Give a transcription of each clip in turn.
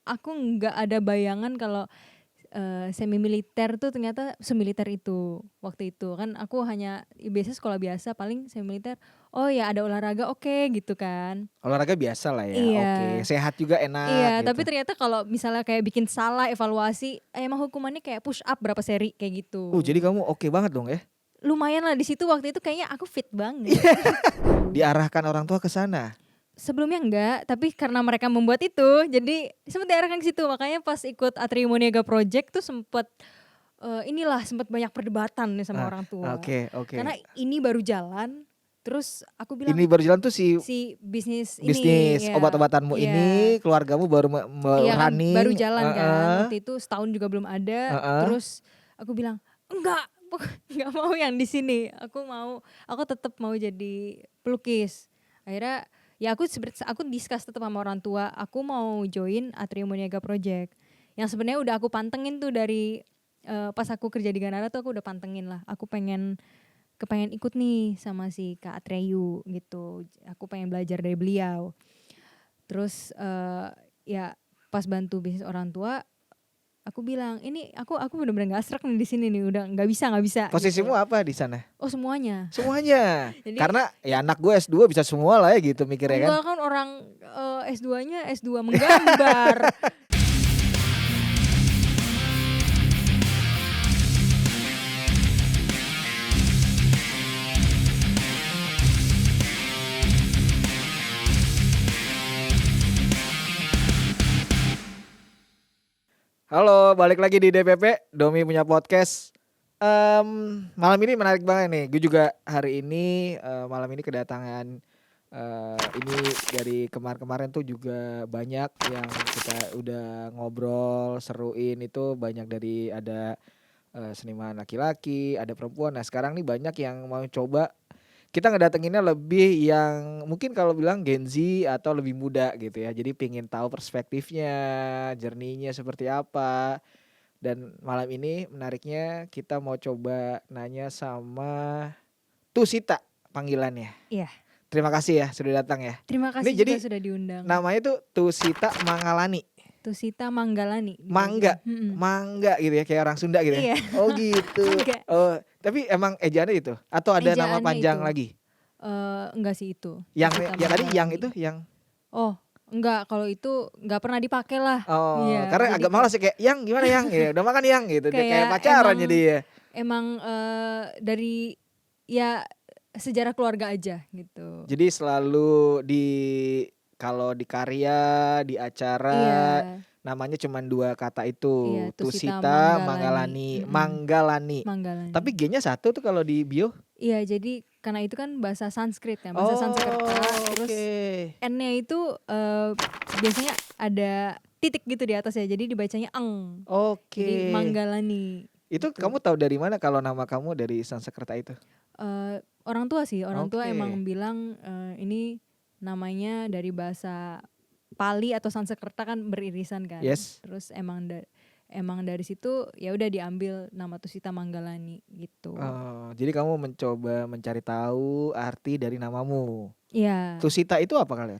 aku nggak ada bayangan kalau semi militer tuh ternyata semiliter itu waktu itu. Kan aku hanya biasa sekolah biasa paling semi militer. Oh ya ada olahraga oke gitu kan. Olahraga biasa lah ya. Oke, Iya. sehat juga enak Iya, gitu. tapi ternyata kalau misalnya kayak bikin salah evaluasi, emang hukumannya kayak push up berapa seri kayak gitu. Jadi kamu oke banget dong ya. Lumayan lah di situ waktu itu kayaknya aku fit banget. Diarahkan orang tua ke sana. Sebelumnya enggak, tapi karena mereka membuat itu, jadi sempat diarahkan ke situ. Makanya pas ikut Atrium Niaga Project tuh sempat sempat banyak perdebatan nih sama orang tua. Oke. Karena ini baru jalan, terus aku bilang Ini baru jalan tuh si bisnis bisnis ya, obat-obatanmu ya. ini, keluargamu baru Iya kan, running. baru jalan kan. Waktu itu setahun juga belum ada. Terus aku bilang, enggak mau yang di sini. Aku tetap mau jadi pelukis. Akhirnya ya aku discuss tetap sama orang tua, aku mau join Atrium Niaga Project. Yang sebenarnya udah aku pantengin tuh dari pas aku kerja di Ganara tuh aku udah pantengin lah. Aku pengen ikut nih sama si Kak Atreyu gitu. Aku pengen belajar dari beliau. Terus ya pas bantu bisnis orang tua, aku bilang ini aku benar-benar nggak serak nih di sini nih, udah nggak bisa. Posisimu gitu. apa di sana? Oh semuanya. Jadi, karena ya anak gue S2 bisa semua lah ya gitu mikirnya kan. Enggak kan orang S2-nya S2 menggambar. Halo, balik lagi di DPP, Domi punya podcast. Malam ini menarik banget nih. Gue juga hari ini malam ini kedatangan ini dari kemarin-kemarin tuh juga banyak yang kita udah ngobrol, seruin itu banyak dari ada seniman laki-laki, ada perempuan. Nah sekarang nih banyak yang mau coba. Kita ngedatenginnya lebih yang mungkin kalau bilang Gen Z atau lebih muda gitu ya. Jadi pengen tahu perspektifnya, journey-nya seperti apa. Dan malam ini menariknya kita mau coba nanya sama Tusita panggilannya. Iya. Terima kasih ya sudah datang ya. Terima kasih juga sudah diundang. Namanya tuh Tusita Mangalani. Tusita Manggalani. Mangga gitu ya, kayak orang Sunda gitu ya. Iya. Oh gitu. Oh, tapi emang ejaannya itu atau ada Ejaannya nama panjang itu. lagi? Enggak sih itu. Yang tadi yang itu yang. Oh, enggak, kalau itu enggak pernah dipakai lah. Oh, ya, karena agak malas ya kayak yang gimana yang? Ya udah makan yang gitu. Kayak pacaran jadi ya. Emang dari ya sejarah keluarga aja gitu. Jadi selalu kalau di karya, di acara namanya cuma 2 kata itu. Iya, Tusita Manggalani. Tapi G-nya 1 tuh kalau di bio. Iya, jadi karena itu kan bahasa Sanskrit ya, bahasa Sanskerta. Terus N-nya itu biasanya ada titik gitu di atas ya, jadi dibacanya eng. Jadi Manggalani. Itu gitu. Kamu tahu dari mana kalau nama kamu dari Sanskerta itu? Orang tua sih, orang tua emang bilang ini namanya dari bahasa Pali atau Sanskerta kan beririsan kan. Yes. Terus emang dari situ ya udah diambil nama Tusita Manggalani gitu. Jadi kamu mencoba mencari tahu arti dari namamu. Iya. Tusita itu apa kali ya?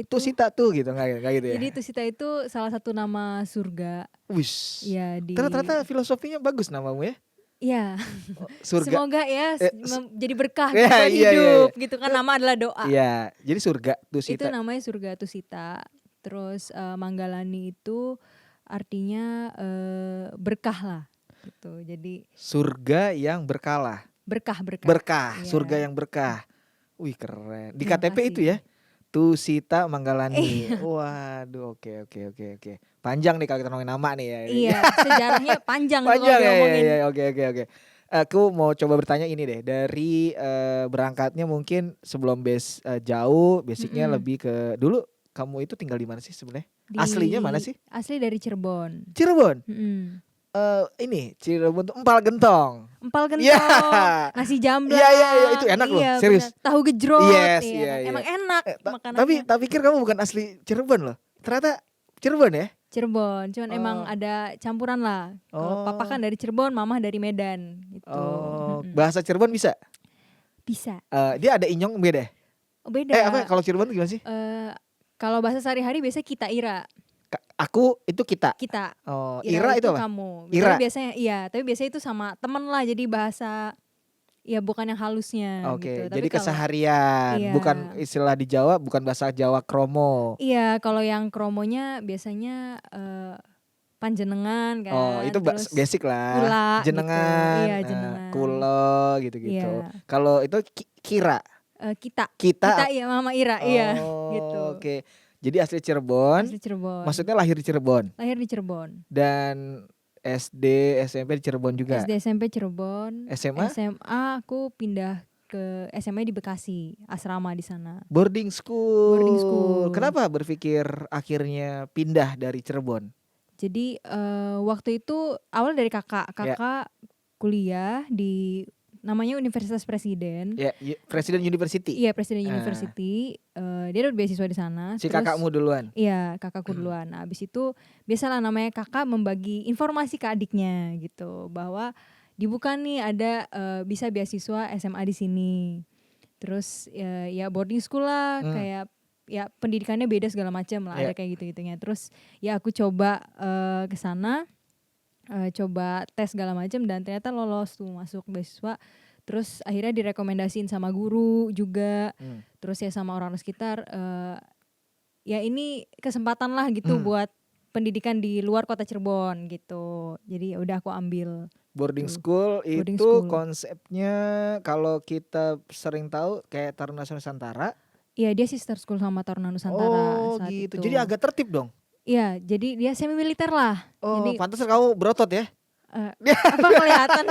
Tusita tuh gitu nggak gitu ya? Jadi Tusita itu salah satu nama surga. Wish. Ya, ternyata filosofinya bagus namamu ya? Iya. Surga. Semoga ya jadi berkah buat hidup gitu kan, nama adalah doa. Iya, jadi surga Tusita. Itu namanya surga Tusita. Terus Manggalani itu artinya berkah lah gitu. Jadi surga yang berkah. Berkah. Surga yang berkah. Wih keren. Di KTP itu ya. Tusita Manggalani. Waduh, oke. Panjang nih kalau kita ngomongin nama nih ya. Iya, sejarahnya panjang tuh kalau diomongin. Iya, oke. Aku mau coba bertanya ini deh. Dari berangkatnya mungkin sebelum jauh, basicnya lebih ke dulu kamu itu tinggal di mana sih sebenarnya? Aslinya mana sih? Asli dari Cirebon. Ini Cirebon tuh Empal Gentong. Yeah. Nasi jamblang. Iya, itu enak loh, serius. Bener. Tahu gejrot. Yes, emang enak makanannya. Tapi tak pikir kamu bukan asli Cirebon loh. Ternyata Cirebon ya? Cirebon, cuman emang ada campuran lah. Kalau papa kan dari Cirebon, mama dari Medan gitu. Bahasa Cirebon bisa? Bisa. Dia ada inyong beda? Beda. Kalau Cirebon gimana sih? Kalau bahasa sehari-hari biasanya kita ira. Aku itu kita. Kita. Oh, Ira itu apa? Kamu. Ira. Biasanya iya, tapi biasanya itu sama temen lah, jadi bahasa ya bukan yang halusnya gitu. Jadi keseharian, iya. bukan istilah di Jawa, bukan bahasa Jawa kromo. Iya, kalau yang kromonya biasanya panjenengan kan. Oh, itu basic lah. Kula jenengan, gitu. Iya, jenengan. kulo gitu-gitu. Iya. Kalau itu kira. Kita iya Mama Ira, iya gitu. Oke. Jadi asli Cirebon. Asli Cirebon. Maksudnya lahir di Cirebon. Lahir di Cirebon. Dan SD, SMP di Cirebon juga. SD, SMP Cirebon. SMA? SMA aku pindah ke SMA di Bekasi, asrama di sana. Boarding school. Boarding school. Kenapa berpikir akhirnya pindah dari Cirebon? Jadi waktu itu awal dari kakak kuliah di namanya Universitas Presiden. Ya, Presiden University. Iya, Presiden University. Dia udah beasiswa di sana. Si kakakmu duluan? Iya, kakakku duluan. Nah, abis itu biasalah namanya kakak membagi informasi ke adiknya gitu. Bahwa dibuka nih ada bisa beasiswa SMA di sini. Terus ya boarding school lah, kayak ya pendidikannya beda segala macam lah, ada kayak gitu-gitunya. Terus ya aku coba ke sana. Coba tes segala macam dan ternyata lolos tuh masuk beasiswa. Terus akhirnya direkomendasiin sama guru juga. Terus ya sama orang sekitar ya ini kesempatan lah gitu buat pendidikan di luar kota Cirebon gitu. Jadi ya udah aku ambil. Boarding school konsepnya kalau kita sering tahu kayak Taruna Nusantara. Iya, dia sister school sama Taruna Nusantara saat gitu. itu. Jadi agak tertib dong. Iya, jadi dia semi militer lah. Jadi pantas kamu berotot ya? Apa kelihatan?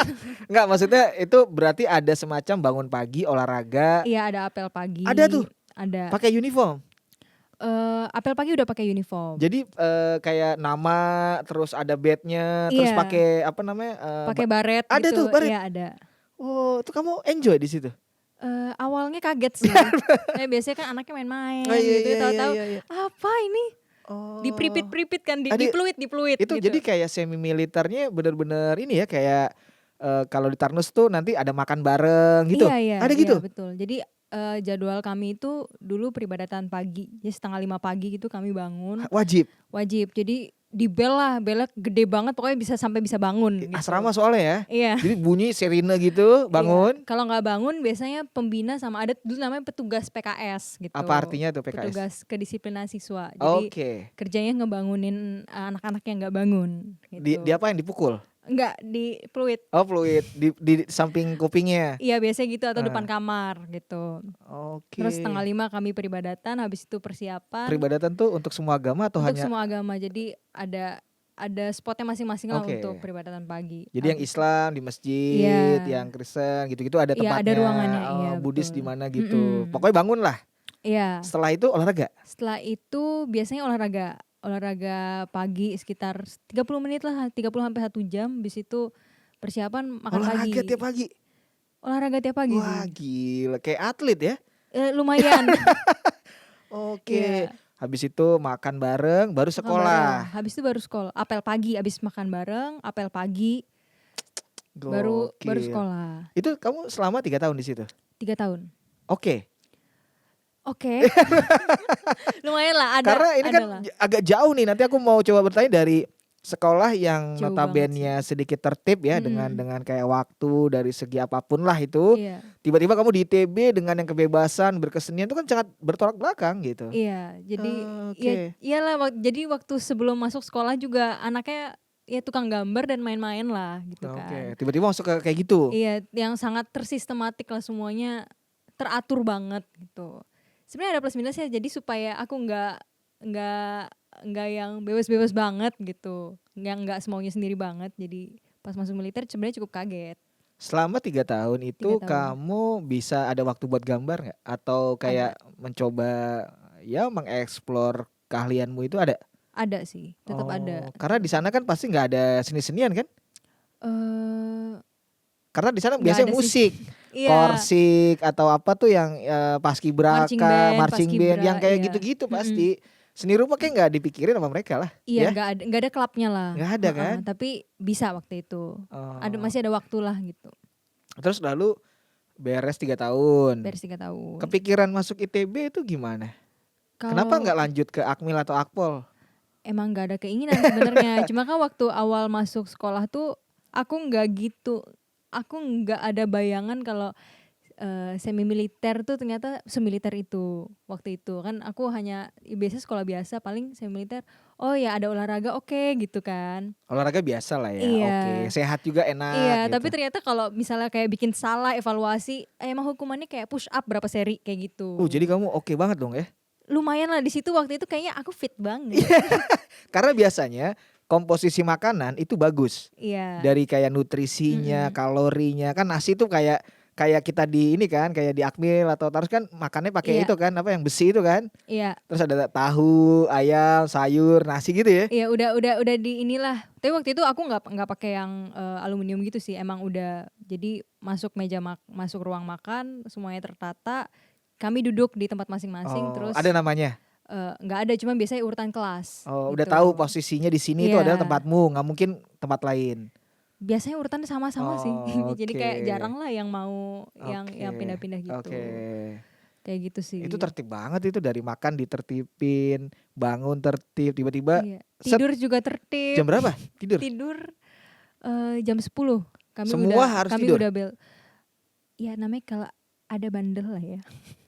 Enggak, maksudnya itu berarti ada semacam bangun pagi, olahraga. Iya, ada apel pagi. Ada tuh. Ada. Pakai uniform. Apel pagi udah pakai uniform. Jadi kayak nama, terus ada badge-nya, terus pakai apa namanya? Pakai baret. Ada gitu. tuh baret. Iya ada. Oh, itu kamu enjoy di situ? Awalnya kaget sih. Biasanya kan anaknya main-main gitu, tahu-tahu apa ini? Diperipit-peripit kan, dipluit. Itu gitu. Jadi kayak semi militernya bener-bener ini ya, kayak kalau di Tarnus tuh nanti ada makan bareng gitu. Iya, ada gitu. Iya, betul. Jadi jadwal kami itu dulu peribadatan pagi, jadi 4:30 pagi gitu kami bangun. Wajib. Jadi di belnya gede banget, pokoknya bisa bangun. Gitu. Asrama soalnya ya. Iya. Jadi bunyi sirine gitu, bangun. Iya. Kalau nggak bangun biasanya pembina sama ada dulu namanya petugas PKS gitu. Apa artinya tuh PKS? Petugas kedisiplinan siswa. Jadi kerjanya ngebangunin anak-anak yang nggak bangun. Gitu. Di apa yang dipukul? Enggak, di fluid. Oh, fluid di samping kupingnya. Iya, biasanya gitu atau depan kamar gitu. Terus 4:30 kami peribadatan, habis itu persiapan. Peribadatan tuh untuk semua agama atau untuk hanya? Untuk semua agama. Jadi ada spotnya masing-masing lah untuk peribadatan pagi. Jadi yang Islam di masjid, yang Kristen gitu-gitu ada tempatnya. Iya, ada ruangannya. Buddhis di mana gitu. Pokoknya bangun lah. Iya. Setelah itu olahraga? Setelah itu biasanya olahraga pagi sekitar 30 menit lah, 30 sampai 1 jam. Habis itu persiapan makan pagi. Olahraga tiap pagi? Olahraga tiap pagi sih. Wah gila, kayak atlet ya? Lumayan. Oke. Habis itu makan bareng, baru sekolah. Habis itu baru sekolah. Apel pagi, habis makan bareng, apel pagi. Baru sekolah. Itu kamu selama 3 tahun di situ? 3 tahun. Oke. Lumayan lah, ada. Karena ini kan agak jauh nih. Nanti aku mau coba bertanya dari sekolah yang notabene sedikit tertib ya, dengan kayak waktu dari segi apapun lah itu. Iya. Tiba-tiba kamu di ITB dengan yang kebebasan berkesenian itu kan sangat bertolak belakang gitu. Iya, jadi iyalah, jadi waktu sebelum masuk sekolah juga anaknya ya tukang gambar dan main-main lah gitu kan. Tiba-tiba masuk ke kayak gitu. Iya, yang sangat tersistematik lah, semuanya teratur banget gitu. Sebenarnya ada plus minusnya, jadi supaya aku nggak yang bebas-bebas banget gitu, nggak semaunya sendiri banget. Jadi pas masuk militer sebenarnya cukup kaget. Selama 3 tahun itu kamu bisa ada waktu buat gambar nggak? Atau kayak mencoba ya mengeksplor keahlianmu itu ada? Ada sih, tetap ada. Karena di sana kan pasti nggak ada seni-senian kan? Karena di sana biasanya musik, korsik atau apa tuh yang paskibraka, marching band yang kayak gitu-gitu pasti. Seni rupa kayak nggak dipikirin sama mereka lah. Iya, nggak ada klubnya lah. Nggak ada kan? Tapi bisa waktu itu. Masih ada waktu lah gitu. Terus lalu beres 3 tahun. Kepikiran masuk ITB itu gimana? Kenapa nggak lanjut ke Akmil atau Akpol? emang nggak ada keinginan sebenarnya. Cuma kan waktu awal masuk sekolah tuh aku nggak gitu, aku nggak ada bayangan kalau semi militer tuh ternyata semiliter itu waktu itu. Kan aku hanya biasa sekolah biasa paling semi militer. Oh ya ada olahraga oke gitu kan. Olahraga biasa lah ya, oke. Iya. Sehat juga enak Iya, gitu. tapi ternyata kalau misalnya kayak bikin salah evaluasi, emang hukumannya kayak push up berapa seri kayak gitu. Jadi kamu oke banget dong ya? Lumayan lah di situ waktu itu kayaknya aku fit banget. Karena biasanya komposisi makanan itu bagus. Iya. Dari kayak nutrisinya, kalorinya. Kan nasi tuh kayak kita di ini kan, kayak di Akmil atau Tarus kan makannya pakai Iya. itu kan, apa yang besi itu kan. Iya. Terus ada tahu, ayam, sayur, nasi gitu ya. Iya, udah di inilah. Tapi waktu itu aku nggak pakai yang aluminium gitu sih. Emang udah jadi masuk masuk ruang makan semuanya tertata. Kami duduk di tempat masing-masing terus ada namanya? nggak ada, cuma biasanya urutan kelas. Udah gitu. tahu posisinya di sini itu Iya. adalah tempatmu, nggak mungkin tempat lain. Biasanya urutannya sama-sama sih. Jadi kayak Oke. jarang lah yang mau yang pindah-pindah gitu. Oke. Kayak gitu sih. Itu tertib banget itu, dari makan ditertipin, bangun tertib, tiba-tiba Iya. Tidur juga tertib. Jam berapa tidur? Tidur jam 10. Semua harus kami tidur? udah bel. Ya namanya kalau ada bandel lah ya.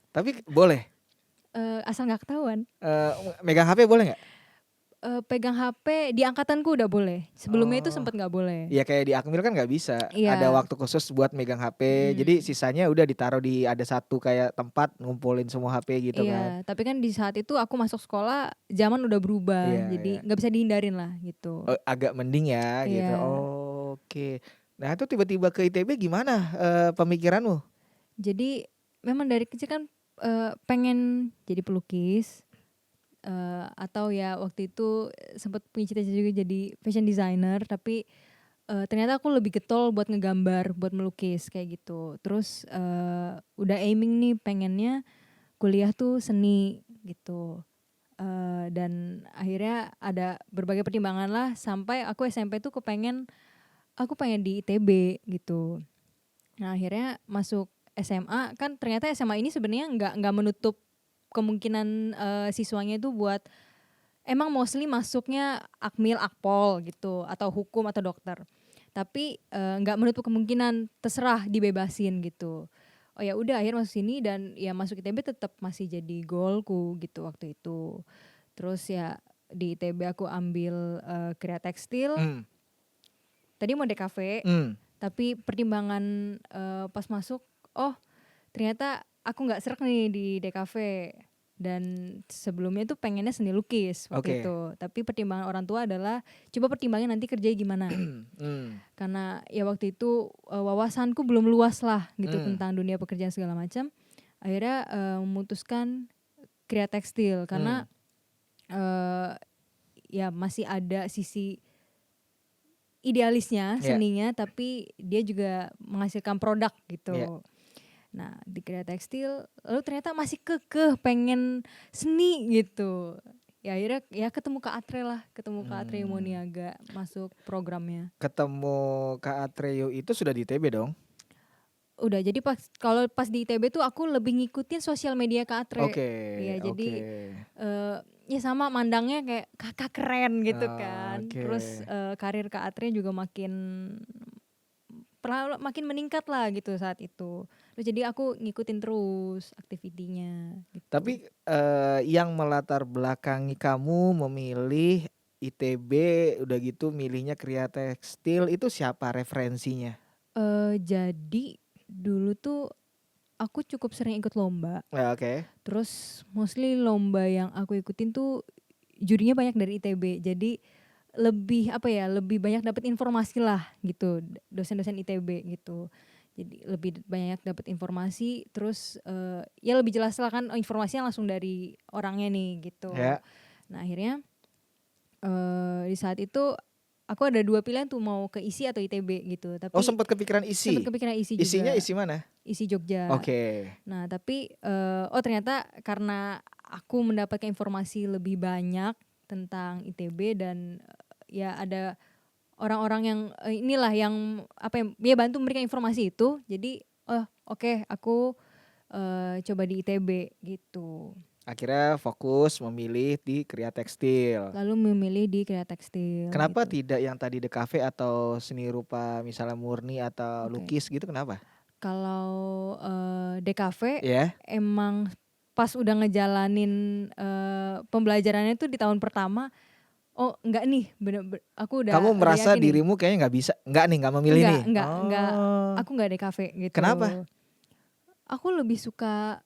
Tapi boleh? Asal gak ketahuan. Megang HP boleh gak? Pegang HP di angkatanku udah boleh. Sebelumnya itu sempat gak boleh. Iya kayak di Akmil kan gak bisa. Iya. Ada waktu khusus buat megang HP. Jadi sisanya udah ditaruh di ada satu kayak tempat ngumpulin semua HP gitu kan. Iya, tapi kan di saat itu aku masuk sekolah zaman udah berubah. Jadi gak bisa dihindarin lah gitu. Agak mending ya gitu. Iya. Oke. Nah itu tiba-tiba ke ITB gimana pemikiranmu? Jadi memang dari kecil kan pengen jadi pelukis. Atau ya waktu itu sempat punya cita-cita juga jadi fashion designer, tapi ternyata aku lebih getol buat ngegambar, buat melukis kayak gitu. Terus udah aiming nih pengennya kuliah tuh seni gitu. Dan akhirnya ada berbagai pertimbangan lah sampai aku SMP tuh aku pengen di ITB gitu. Nah akhirnya masuk SMA, kan ternyata SMA ini sebenarnya nggak menutup kemungkinan siswanya itu buat emang mostly masuknya Akmil, Akpol gitu atau hukum atau dokter. Tapi nggak menutup kemungkinan, terserah dibebasin gitu. Oh ya udah akhirnya masuk sini dan ya masuk ITB tetap masih jadi goalku gitu waktu itu. Terus ya di ITB aku ambil Kreatif Tekstil. Tadi mau DKV, tapi pertimbangan pas masuk, oh ternyata aku nggak serak nih di DKV. Dan sebelumnya tuh pengennya seni lukis waktu itu. Tapi pertimbangan orang tua adalah coba pertimbangin nanti kerjanya gimana. Karena ya waktu itu wawasanku belum luas lah gitu tentang dunia pekerjaan segala macam. Akhirnya memutuskan Kreatif Tekstil karena ya masih ada sisi idealisnya seninya, tapi dia juga menghasilkan produk gitu. Yeah. Nah di Kreatif Tekstil lalu ternyata masih kekeh pengen seni gitu. Ya akhirnya ya ketemu Kak Atre lah, ketemu Kak Atre Moniaga masuk programnya. Ketemu Kak Atreyo itu sudah di ITB dong? Udah, jadi kalau pas di ITB tuh aku lebih ngikutin sosial media Kak Atre. Iya, jadi ya sama mandangnya kayak kakak keren gitu kan. Terus karir Kak Atre juga makin meningkat lah gitu saat itu. Terus jadi aku ngikutin terus aktivitinya gitu. Tapi yang melatar belakangi kamu memilih ITB udah gitu milihnya Kreatif Tekstil itu siapa referensinya? Jadi dulu tuh aku cukup sering ikut lomba. Terus mostly lomba yang aku ikutin tuh jurinya banyak dari ITB. Jadi lebih banyak dapat informasi lah gitu, dosen-dosen ITB gitu. Jadi lebih banyak dapat informasi, terus ya lebih jelas lah kan informasinya langsung dari orangnya nih gitu. Nah akhirnya di saat itu aku ada 2 pilihan tuh mau ke ISI atau ITB gitu. Tapi sempat kepikiran ISI? Sempat kepikiran ISI juga. Isinya ISI mana? ISI Jogja. Nah tapi ternyata karena aku mendapatkan informasi lebih banyak tentang ITB dan ya ada orang-orang yang inilah yang bantu memberikan informasi itu. Jadi oke, aku coba di ITB gitu. Akhirnya fokus memilih di Kria Tekstil. Lalu memilih di Kria Tekstil. Kenapa gitu. tidak yang tadi The Cafe atau seni rupa misalnya murni atau lukis gitu, kenapa? Kalau DKV Ya. emang pas udah ngejalanin pembelajarannya tuh di tahun pertama, oh enggak nih, aku Kamu udah merasa yakin nih. dirimu kayaknya nggak memilih nih. Enggak, aku nggak DKV gitu. Kenapa? Aku lebih suka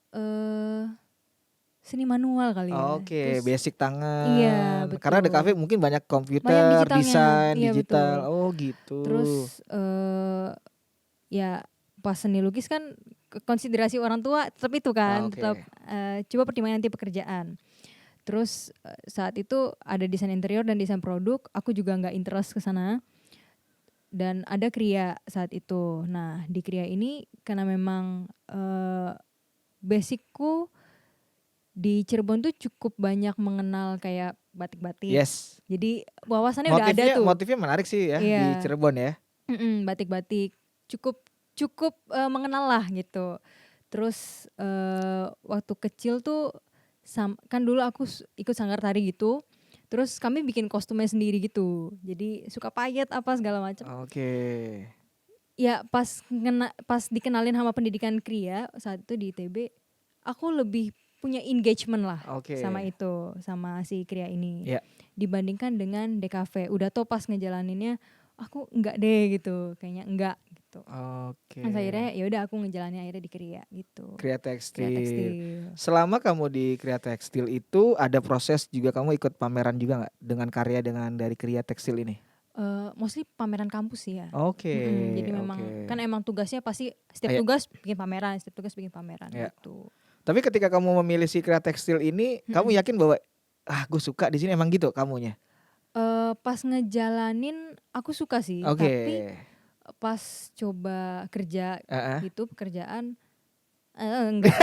seni manual kali ya. Oke, Terus, basic tangan. iya betul. Karena The Cafe mungkin banyak Banyak komputer, digitalnya, desain, iya digital. betul. Oh gitu. Terus ya pas seni lukis kan konsiderasi orang tua tetap itu kan, Oke. tetap coba pertimbangan nanti pekerjaan. Terus saat itu ada desain interior dan desain produk, aku juga nggak interest ke sana. Dan ada Kria saat itu. Nah di Kria ini karena memang basicku di Cirebon tuh cukup banyak mengenal kayak batik-batik. Yes. Jadi wawasannya udah ada tuh. Motifnya menarik sih ya di Cirebon ya. Batik-batik cukup mengenal lah gitu. Terus waktu kecil tuh kan dulu aku ikut sanggar tari gitu. Terus kami bikin kostumnya sendiri gitu. Jadi suka payet apa segala macam. Oke. Ya pas dikenalin sama pendidikan Kria saat itu di ITB, aku lebih punya engagement lah sama itu, sama si Kria ini. Yeah. Dibandingkan dengan DKV. Udah tau pas ngejalaninnya aku enggak deh gitu, kayaknya enggak gitu. Oke. Nah, akhirnya ya udah aku ngejalanin akhirnya di Kria gitu. Kria Tekstil. Selama kamu di Kria Tekstil itu ada proses juga, kamu ikut pameran juga nggak dengan karya dari Kria Tekstil ini? Mostly pameran kampus sih ya. Oke. Jadi memang kan emang tugasnya pasti setiap tugas bikin pameran, gitu. Tapi ketika kamu memilih si Kria Tekstil ini, kamu yakin bahwa gue suka di sini emang gitu kamunya? Pas ngejalanin aku suka sih, tapi pas coba kerja gitu pekerjaan enggak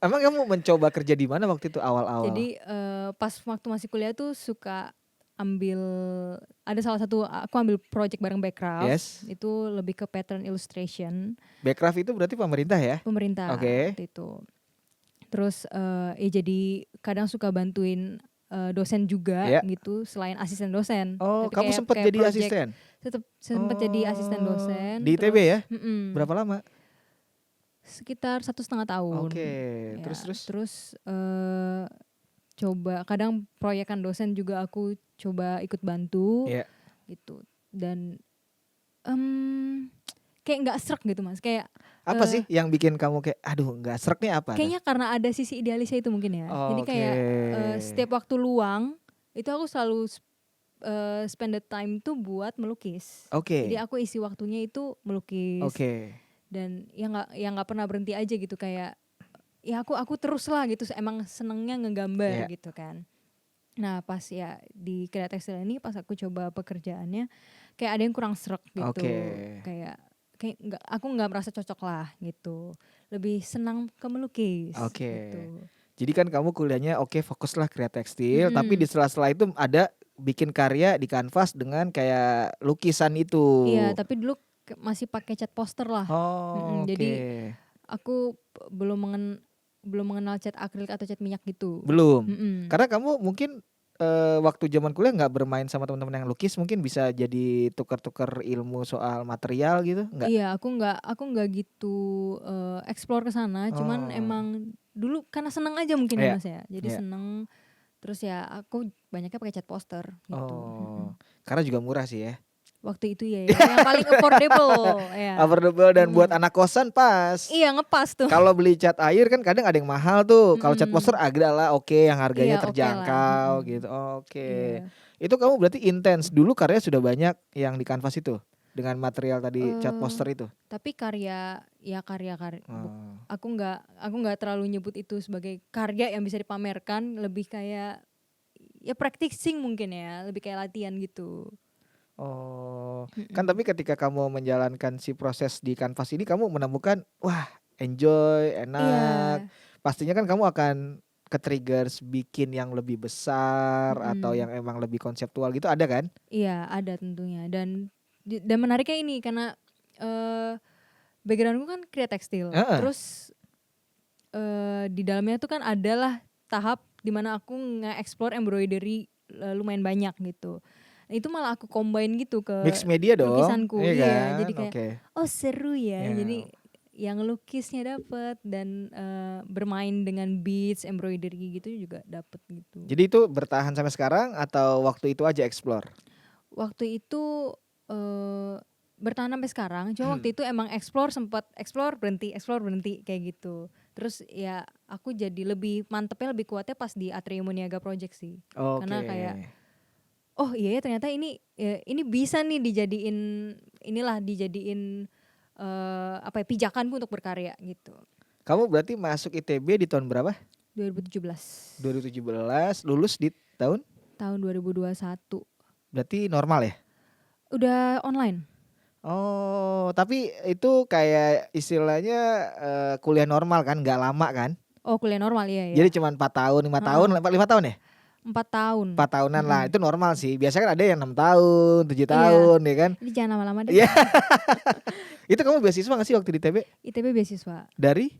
Emang kamu mencoba kerja di mana waktu itu awal-awal? Jadi pas waktu masih kuliah tuh suka ada salah satu aku ambil project bareng Backcraft. Yes. Itu lebih ke pattern illustration. Backcraft itu berarti pemerintah ya? Pemerintah waktu itu. Terus jadi kadang suka bantuin dosen juga gitu selain asisten dosen. Oh, kamu sempat jadi asisten? Sempat jadi asisten dosen. Di ITB ya? Berapa lama? Sekitar 1,5 tahun. Oke. Ya, Terus coba kadang proyekan dosen juga aku coba ikut bantu gitu. Dan kayak nggak srek gitu Mas, kayak apa sih yang bikin kamu kayak aduh nggak srek nih apa? Kayaknya karena ada sisi idealisnya itu mungkin ya. Jadi kayak setiap waktu luang itu aku selalu spend the time tuh buat melukis. Jadi aku isi waktunya itu melukis. Dan ya nggak pernah berhenti aja gitu, kayak ya aku terus lah gitu, emang senengnya ngegambar gitu kan. Nah pas ya di Kria Tekstil ini pas aku coba pekerjaannya kayak ada yang kurang srek gitu. Kayak aku nggak merasa cocok lah gitu. Lebih senang ke melukis. Gitu. Jadi kan kamu kuliahnya fokuslah Kria Tekstil, tapi di sela-sela itu ada bikin karya di kanvas dengan kayak lukisan itu. Iya, tapi dulu masih pakai cat poster lah. Jadi aku belum mengenal cat akrilik atau cat minyak gitu. Belum. Karena kamu mungkin waktu zaman kuliah nggak bermain sama teman-teman yang lukis, mungkin bisa jadi tukar-tukar ilmu soal material gitu, nggak? Iya, aku nggak gitu explore ke sana, cuman emang dulu karena seneng aja mungkin ya Mas ya. Jadi seneng, terus ya aku banyaknya pakai cat poster gitu. Karena juga murah sih ya. Waktu itu ya yang paling affordable. Affordable dan buat anak kosan pas. Iya, ngepas tuh. Kalau beli cat air kan kadang ada yang mahal tuh. Kalau cat poster agak lah yang harganya terjangkau gitu. Itu kamu berarti intens dulu, karya sudah banyak yang di kanvas itu dengan material tadi cat poster itu. Tapi karya. Aku nggak terlalu nyebut itu sebagai karya yang bisa dipamerkan, lebih kayak ya practicing mungkin ya, lebih kayak latihan gitu. Kan tapi ketika kamu menjalankan si proses di kanvas ini, kamu menemukan wah enjoy, enak. Pastinya kan kamu akan ke-triggers bikin yang lebih besar atau yang emang lebih konseptual gitu, ada kan? Iya, ada tentunya. Dan menariknya ini karena backgroundku kan Kria Tekstil. Terus di dalamnya tuh kan adalah tahap dimana aku nge-explore embroidery lumayan banyak gitu. Nah, itu malah aku combine gitu ke Mix media dong, lukisanku. iya Iya, kan? jadi kayak oh seru ya. Ya. Jadi yang lukisnya dapet dan bermain dengan beads, embroidery gitu juga dapet gitu. Jadi itu bertahan sampai sekarang atau waktu itu aja explore? Waktu itu bertahan sampai sekarang. Cuma waktu itu emang sempat explore berhenti kayak gitu. Terus ya aku jadi lebih mantepnya lebih kuatnya pas di Atrium Niaga Project sih. Karena kayak oh iya ya ternyata ini bisa nih dijadiin pijakanku untuk berkarya gitu. Kamu berarti masuk ITB di tahun berapa? 2017. 2017, lulus di tahun? Tahun 2021. Berarti normal ya? Udah online. Oh, tapi itu kayak istilahnya kuliah normal kan, nggak lama kan? Oh kuliah normal iya. Jadi cuma 4 tahun, 5 tahun, 5 tahun ya? 4 tahun. 4 tahunan lah, itu normal sih. Biasanya kan ada yang 6 tahun, 7 tahun ya kan? Ini jangan lama-lama deh. Iya. Itu kamu beasiswa gak sih waktu di ITB? ITB beasiswa. Dari?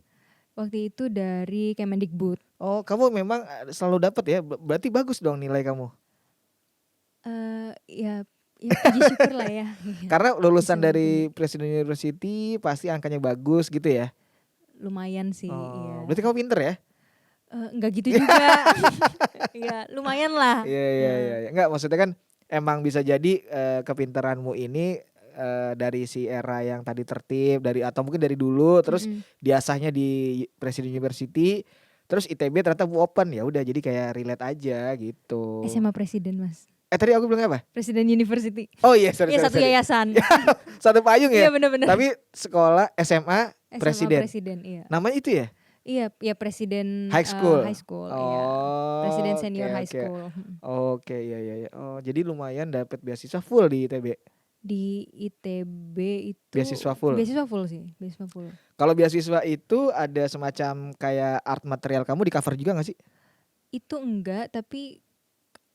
Waktu itu dari Kemendikbud. Oh, kamu memang selalu dapat ya? Berarti bagus dong nilai kamu. Ya puji syukur lah ya. Karena lulusan dari Presiden University pasti angkanya bagus gitu ya? Lumayan sih. Iya. Berarti kamu pinter ya? Enggak gitu juga. Ya lumayan lah. Iya. Enggak, maksudnya kan emang bisa jadi kepintaranmu ini dari si era yang tadi tertib atau mungkin dari dulu terus diasahnya di Presiden University, terus ITB ternyata open, ya udah jadi kayak relate aja gitu. SMA Presiden Mas. Tadi aku bilang apa? Presiden University. Oh iya, sorry. Satu yayasan. Satu payung ya? Iya benar-benar. Tapi sekolah SMA Presiden. Presiden, iya. Namanya itu ya? Iya Presiden High School. Iya. Presiden Senior High School. Oke, iya. Oh, jadi lumayan dapat beasiswa full di ITB. Di ITB itu beasiswa full. Beasiswa full sih, beasiswa full. Kalau beasiswa itu ada semacam kayak art material kamu di cover juga gak sih? Itu enggak, tapi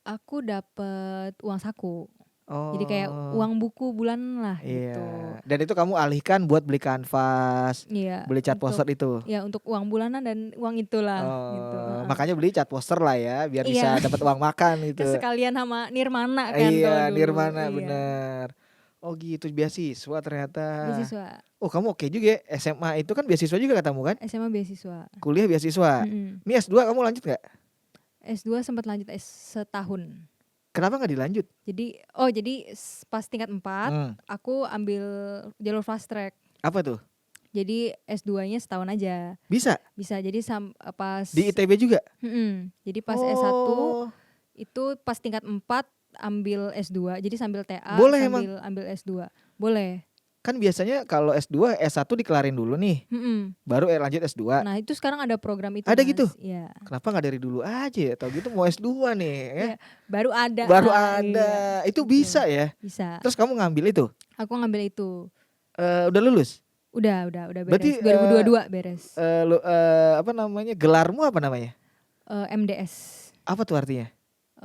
aku dapat uang saku. Jadi kayak uang buku bulanan lah gitu. Dan itu kamu alihkan buat beli kanvas, beli cat poster itu. Ya untuk uang bulanan dan uang itulah gitu. Makanya beli cat poster lah ya, biar bisa dapat uang makan itu. Sekalian sama Nirmana kan. Iya, Nirmana bener. Oh gitu, beasiswa ternyata. Beasiswa. Oh kamu oke juga ya, SMA itu kan beasiswa juga katamu kan? SMA beasiswa. Kuliah beasiswa. Ini S2 kamu lanjut gak? S2 sempat lanjut setahun. Kenapa gak dilanjut? Jadi pas tingkat 4 aku ambil jalur fast track. Apa tuh? Jadi S2-nya setahun aja. Bisa? Bisa, jadi pas di ITB juga? Jadi pas S1 itu pas tingkat 4 ambil S2. Jadi sambil TA boleh ambil S2. Boleh. Kan biasanya kalau S2, S1 dikelarin dulu nih. Baru lanjut S2. Nah itu sekarang ada program itu. Ada Mas. gitu? Iya. Kenapa gak dari dulu aja ya? Atau gitu mau S2 nih ya? Baru ada. Iya. Itu bisa ya? Bisa. Terus kamu ngambil itu? Aku ngambil itu. Udah lulus? Udah beres. Berarti 2022 beres. Apa namanya? Gelarmu apa namanya? MDS. Apa tuh artinya?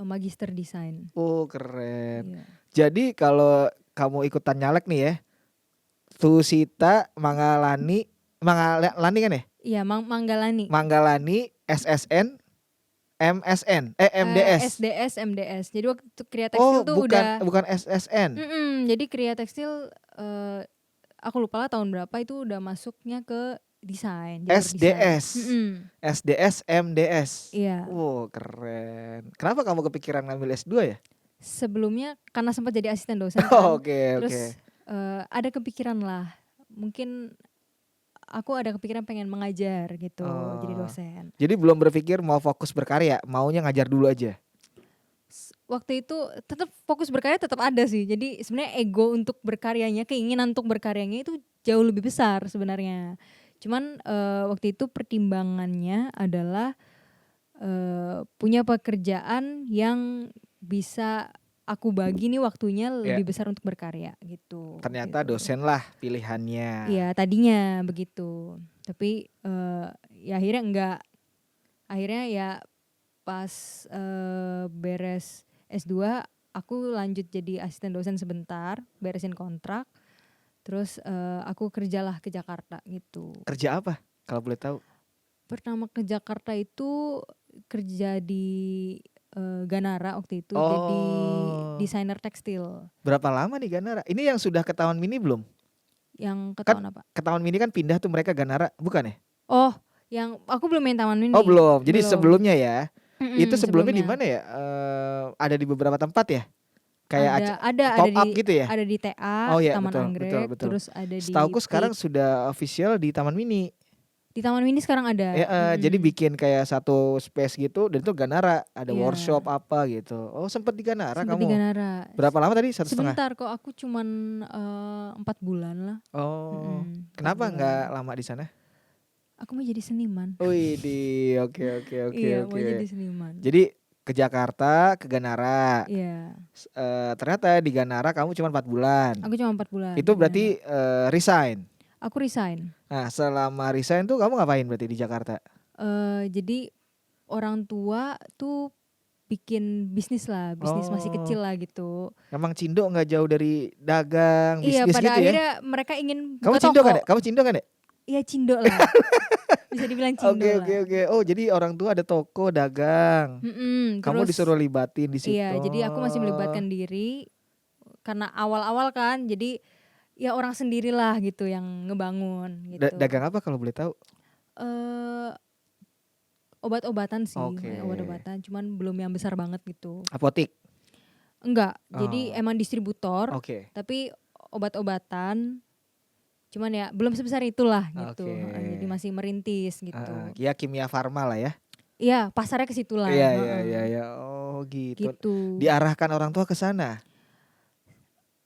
Magister Desain. Oh keren. Iya. Jadi kalau kamu ikutan nyalek nih ya, Tusita Manggalani kan ya? Iya, Manggalani SSN MSN MDS. SDS MDS. Jadi waktu Kriya Tekstil tuh bukan SSN. Jadi Kriya Tekstil aku lupa lah tahun berapa itu udah masuknya ke desain. SDS. SDS MDS. Iya. Wow, keren. Kenapa kamu kepikiran ngambil S2 ya? Sebelumnya karena sempat jadi asisten dosen kan. Terus ada kepikiran lah. Mungkin aku ada kepikiran pengen mengajar gitu, jadi dosen. Jadi belum berpikir mau fokus berkarya, maunya ngajar dulu aja. Waktu itu tetap fokus berkarya tetap ada sih. Jadi sebenarnya ego untuk berkaryanya, keinginan untuk berkaryanya itu jauh lebih besar sebenarnya. Cuman waktu itu pertimbangannya adalah punya pekerjaan yang bisa aku bagi nih waktunya lebih besar untuk berkarya gitu. Ternyata gitu. Dosen lah pilihannya. Iya tadinya begitu. Tapi ya akhirnya enggak. Akhirnya ya pas beres S2 aku lanjut jadi asisten dosen sebentar, beresin kontrak. Terus aku kerjalah ke Jakarta gitu. Kerja apa kalau boleh tahu? Pertama ke Jakarta itu kerja di Ganara waktu itu jadi Oh. desainer tekstil. Berapa lama nih Ganara? Ini yang sudah ke Taman Mini belum? Yang Kan ketahuan apa? ke Taman Mini kan pindah tuh mereka Ganara, bukan ya? Oh, yang aku belum main Taman Oh Mini. belum. Jadi Belum. sebelumnya ya. Itu sebelumnya di Sebelumnya. mana ya? Ada di beberapa tempat ya? Kayak Ada pop up di gitu ya? ada di TA, Oh iya Taman betul betul Anggrek, betul. terus ada di Setauku sekarang PIK. sudah official di Taman Mini. Di Taman Mini sekarang ada. Jadi bikin kayak satu space gitu dan itu Ganara, ada Iya. workshop apa gitu. Oh sempet di Ganara Sempet di kamu? Ganara. Berapa lama tadi? 1,5? Sebentar kok, aku cuman 4 bulan lah. Oh, 4 kenapa bulan. nggak lama di sana? Aku mau jadi seniman. Wih, oke. Iya, mau jadi seniman. Jadi ke Jakarta, ke Ganara. Iya. Ternyata di Ganara kamu cuma 4 bulan. Aku cuma 4 bulan. Itu berarti resign. Aku resign. Nah, selama resign tuh kamu ngapain berarti di Jakarta? Jadi orang tua tuh bikin bisnis lah, bisnis masih kecil lah gitu. Emang Cindo nggak jauh dari dagang, Iya, bisnis pada gitu ya? akhirnya mereka ingin Kamu buka Cindo toko. kan ya? Kamu Cindo kan ya? Iya, Cindo lah. Bisa dibilang Cindo lah. Oke. Oh, jadi orang tua ada toko dagang. Kamu disuruh libatin di situ. Iya, jadi aku masih melibatkan diri karena awal-awal kan, jadi ya orang sendirilah gitu yang ngebangun gitu. Dagang apa kalau boleh tahu? Obat-obatan sih, Oke. obat-obatan, cuman belum yang besar banget gitu. Apotik? Enggak, jadi emang distributor, Oke. tapi obat-obatan, cuman ya belum sebesar itulah gitu. Oke. Jadi masih merintis gitu. Ya kimia farma lah ya? Iya, pasarnya ke situ lah. Iya. Oh gitu. Diarahkan orang tua ke sana?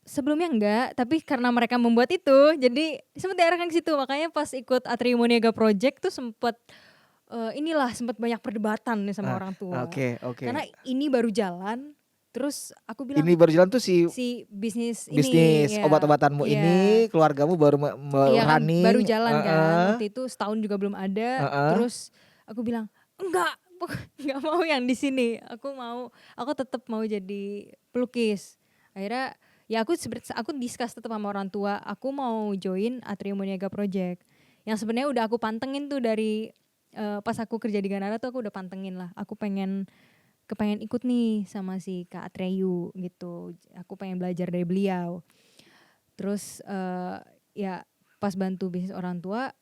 Sebelumnya enggak, tapi karena mereka membuat itu, jadi sempat diarahkan ke situ. Makanya pas ikut Atrium Niaga Project tuh sempat sempat banyak perdebatan nih sama orang tua. Oke. Karena ini baru jalan, terus aku bilang ini baru jalan tuh si bisnis ya, obat-obatanmu ini, keluargamu baru running. Kan, baru jalan kan. Waktu itu setahun juga belum ada. Terus aku bilang enggak mau yang di sini. Aku tetap mau jadi pelukis. Akhirnya ya aku discuss tetap sama orang tua, aku mau join Atrium Niaga Project. Yang sebenarnya udah aku pantengin tuh dari pas aku kerja di Ganara tuh aku udah pantengin lah. Aku pengen ikut nih sama si Kak Atreyu gitu. Aku pengen belajar dari beliau. Terus ya pas bantu bisnis orang tua,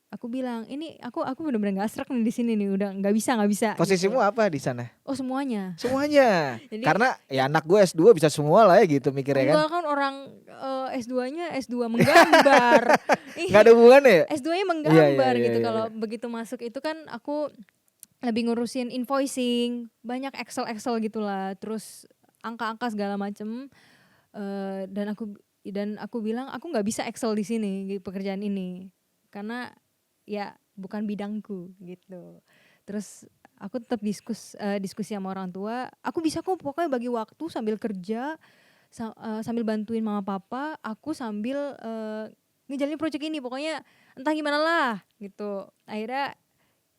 aku bilang ini aku benar-benar gak serak nih di sini nih, udah nggak bisa. Posisimu gitu. apa di sana? Oh semuanya. Jadi, karena ya anak gue S2 bisa semua lah ya gitu mikirnya kan. Enggak kan orang S2-nya S2 menggambar. Gak ada hubungannya ya? S2-nya menggambar gitu. Iya. Kalau begitu masuk itu kan aku lebih ngurusin invoicing, banyak Excel gitulah, terus angka-angka segala macem. Dan aku bilang aku nggak bisa Excel di sini pekerjaan ini karena ya bukan bidangku gitu. Terus aku tetap diskusi sama orang tua. Aku bisa kok pokoknya bagi waktu sambil kerja, sambil bantuin mama papa, aku sambil ngejalanin project ini. Pokoknya entah gimana lah gitu. Akhirnya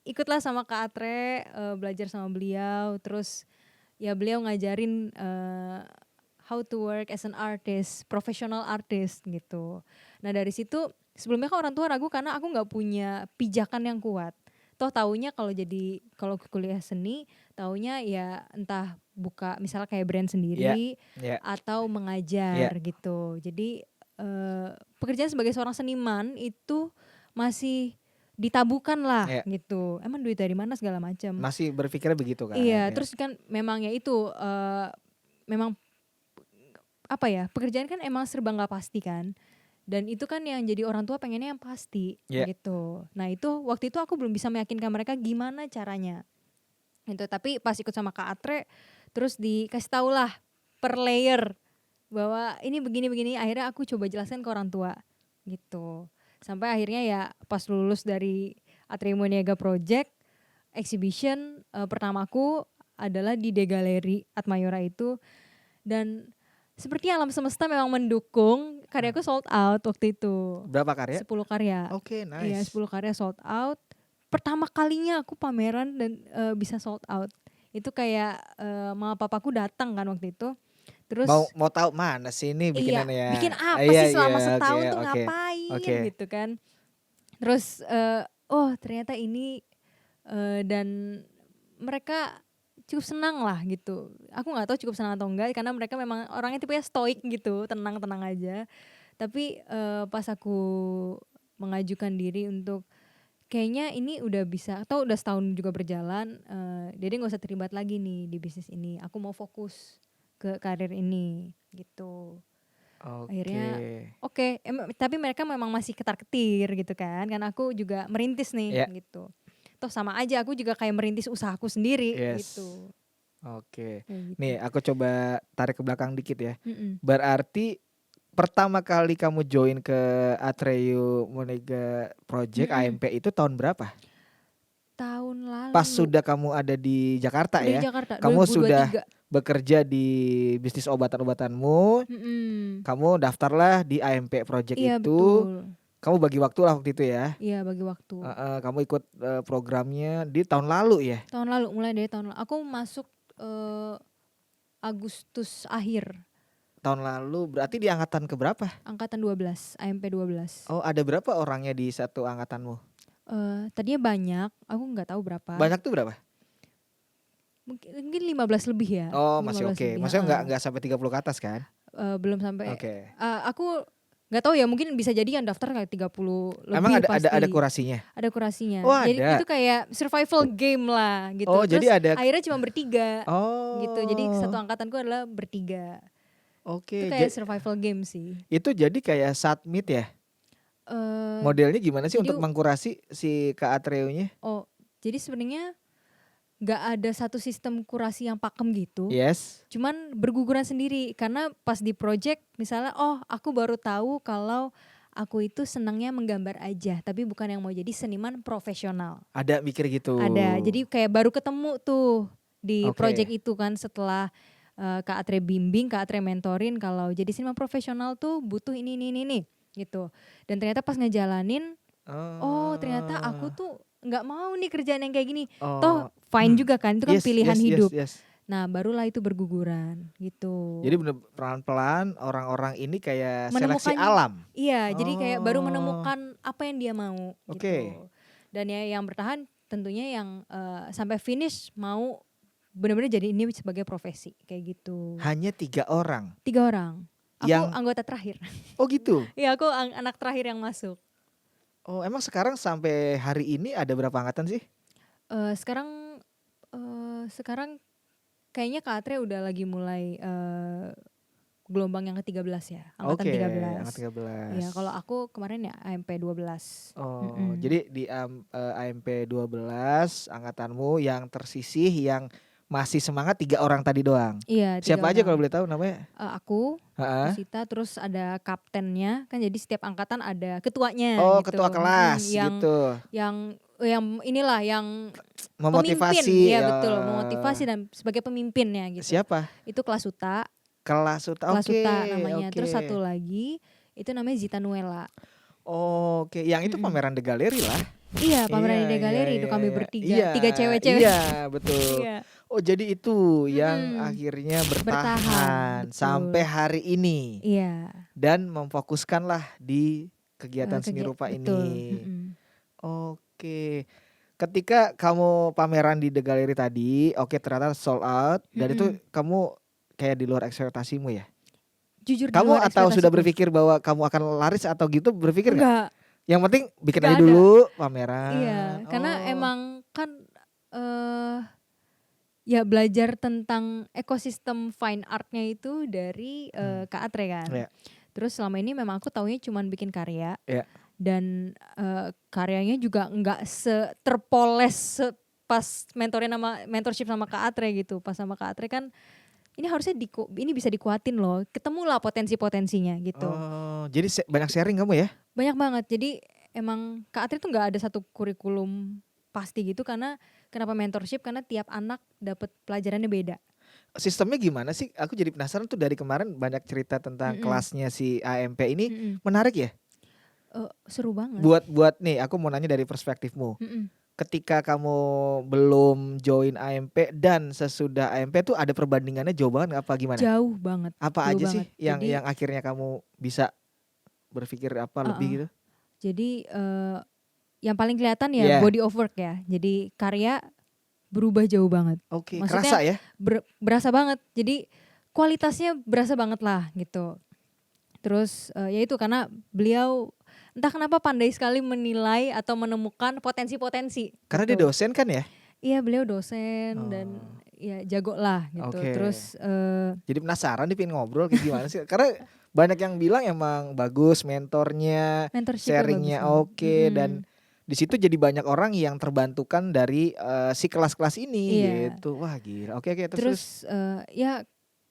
ikutlah sama Kak Atre, belajar sama beliau. Terus ya beliau ngajarin how to work as an artist, professional artist gitu. Nah dari situ sebelumnya kan orang tua ragu karena aku nggak punya pijakan yang kuat. Toh taunya kalau kuliah seni, taunya ya entah buka misalnya kayak brand sendiri atau mengajar gitu. Jadi pekerjaan sebagai seorang seniman itu masih ditabukan lah gitu. Emang duit dari mana segala macam. Masih berpikirnya begitu kan? Iya, terus kan memang ya itu memang apa ya, pekerjaan kan emang serba nggak pasti kan. Dan itu kan yang jadi orang tua pengennya yang pasti gitu. Nah itu waktu itu aku belum bisa meyakinkan mereka gimana caranya gitu. Tapi pas ikut sama Kak Atre terus dikasih tau lah per layer bahwa ini begini. Akhirnya aku coba jelaskan ke orang tua gitu. Sampai akhirnya ya pas lulus dari Atrium Niaga Project, exhibition pertamaku adalah di De Galeri Atmayora itu. Dan seperti alam semesta memang mendukung, karyaku sold out waktu itu. Berapa karya? 10 karya. Oke, nice. Iya, 10 karya sold out. Pertama kalinya aku pameran dan bisa sold out. Itu kayak mama papaku datang kan waktu itu. Terus mau tahu mana sih ini bikinannya ya? Bikin apa sih selama setahun tuh ngapain gitu kan. Terus ternyata ini dan mereka cukup senang lah gitu. Aku nggak tahu cukup senang atau enggak karena mereka memang orangnya tipenya stoik gitu, tenang-tenang aja. Tapi pas aku mengajukan diri untuk kayaknya ini udah bisa atau udah setahun juga berjalan, jadi nggak usah terlibat lagi nih di bisnis ini. Aku mau fokus ke karir ini gitu. Akhirnya Oke. tapi mereka memang masih ketar-ketir gitu kan, karena aku juga merintis nih Ya. gitu. Toh sama aja aku juga kayak merintis usahaku sendiri Yes. gitu. Oke. Kayak gitu. Nih aku coba tarik ke belakang dikit ya. Mm-mm. Berarti pertama kali kamu join ke Atreyu Monega Project AMP itu tahun berapa? Tahun lalu. Pas sudah kamu ada di Jakarta Udah ya? di Jakarta, Kamu 2023. sudah bekerja di bisnis obatan-obatanmu. Kamu daftarlah di AMP Project Iya, itu. Betul. Kamu bagi waktu lah waktu itu ya? Iya, bagi waktu. Kamu ikut programnya di tahun lalu ya? Tahun lalu, mulai dari tahun lalu. Aku masuk Agustus akhir. Tahun lalu berarti di angkatan keberapa? Angkatan 12, AMP 12. Oh, ada berapa orangnya di satu angkatanmu? Tadinya banyak, aku nggak tahu berapa. Banyak tuh berapa? Mungkin 15 lebih ya. Oh, masih oke. lebih, Maksudnya nggak sampai 30 ke atas kan? Belum sampai. Oke. Aku nggak tahu ya, mungkin bisa jadi yang daftar kayak 30 lebih. Emang pasti. ada kurasinya? Ada kurasinya. Oh, jadi ada. itu kayak survival game lah gitu. Oh, terus jadi ada. akhirnya cuma bertiga. Oh. Gitu. Jadi satu angkatanku adalah bertiga. Oke. Itu kayak survival game sih. Itu jadi kayak submit ya? Modelnya gimana sih untuk mengkurasi si Kak Atreunya? Oh, jadi sebenarnya nggak ada satu sistem kurasi yang pakem gitu. Yes. Cuman berguguran sendiri karena pas di project misalnya, aku baru tahu kalau aku itu senangnya menggambar aja, tapi bukan yang mau jadi seniman profesional. Ada mikir gitu. Ada, jadi kayak baru ketemu tuh di project itu kan setelah Kak Atre bimbing, Kak Atre mentorin kalau jadi seniman profesional tuh butuh ini gitu. Dan ternyata pas ngejalanin, ternyata aku tuh nggak mau nih kerjaan yang kayak gini. Toh fine juga kan, itu kan pilihan hidup. Yes. Nah barulah itu berguguran gitu. Jadi bener pelan-pelan orang-orang ini kayak seleksi alam. Iya, jadi kayak baru menemukan apa yang dia mau gitu. Dan ya yang bertahan tentunya yang sampai finish mau benar-benar jadi ini sebagai profesi kayak gitu. Hanya 3 orang? 3 orang. Aku anggota terakhir. Oh gitu? Iya, aku anak terakhir yang masuk. Oh, emang sekarang sampai hari ini ada berapa angkatan sih? Sekarang kayaknya Kak Atre udah lagi mulai gelombang yang ke-13 ya, angkatan 13. Angkatan 13. Iya, kalau aku kemarin ya AMP 12. Jadi di AMP 12 angkatanmu yang tersisih yang masih semangat 3 orang tadi doang. Iya, 3 Siapa orang. aja kalau boleh tahu namanya? Aku, Sita, terus ada kaptennya, kan jadi setiap angkatan ada ketuanya. Oh, gitu. ketua kelas gitu. Yang inilah yang memotivasi. Pemimpin, ya betul, memotivasi dan sebagai pemimpinnya gitu. Siapa? Itu Kelas Uta. Kelas Uta, Kelas Uta namanya. Terus satu lagi itu namanya Zita Nuela. Oke, yang itu pameran The Gallery lah. Iya, pameran The Gallery itu kami bertiga, 3 cewek-cewek. Iya, betul. Iya. Oh, jadi itu yang akhirnya bertahan sampai hari ini. Iya. Dan memfokuskanlah di kegiatan seni rupa ini. Oke. Ketika kamu pameran di The Gallery tadi, ternyata sold out. Dan itu kamu kayak di luar ekspektasimu ya? Jujur kamu atau sudah berpikir bahwa kamu akan laris atau gitu, berpikir nggak? Yang penting bikin aja dulu pameran. Iya, karena emang kan ya belajar tentang ekosistem fine artnya itu dari Kak Atre kan. Yeah. Terus selama ini memang aku taunya cuma bikin karya. Yeah. Dan karyanya juga nggak terpoles pas mentorship sama Kak Atre gitu. Pas sama Kak Atre kan ini harusnya ini bisa dikuatin loh. Ketemulah potensi-potensinya gitu. Oh, jadi banyak sharing kamu ya? Banyak banget. Jadi emang Kak Atre tuh nggak ada satu kurikulum pasti gitu, karena kenapa mentorship, karena tiap anak dapat pelajarannya beda. Sistemnya gimana sih? Aku jadi penasaran tuh, dari kemarin banyak cerita tentang kelasnya si AMP ini. Menarik ya? Seru banget. Buat nih, aku mau nanya dari perspektifmu. Ketika kamu belum join AMP dan sesudah AMP tuh ada perbandingannya jauh banget apa gimana? Jauh banget. Apa jauh aja banget sih yang akhirnya kamu bisa berpikir apa lebih gitu? Jadi yang paling kelihatan ya body of work ya. Jadi karya berubah jauh banget. Oke, Maksudnya kerasa ya? Berasa banget. Jadi kualitasnya berasa banget lah gitu. Terus ya itu karena beliau entah kenapa pandai sekali menilai atau menemukan potensi-potensi. Karena gitu. dia dosen kan ya? Iya, beliau dosen dan ya jago lah gitu. Terus jadi penasaran nih pengen ngobrol kayak gimana sih? Karena banyak yang bilang emang bagus mentornya, sharingnya oke, dan di situ jadi banyak orang yang terbantukan dari si kelas-kelas ini gitu. Wah gila. Oke, terus ya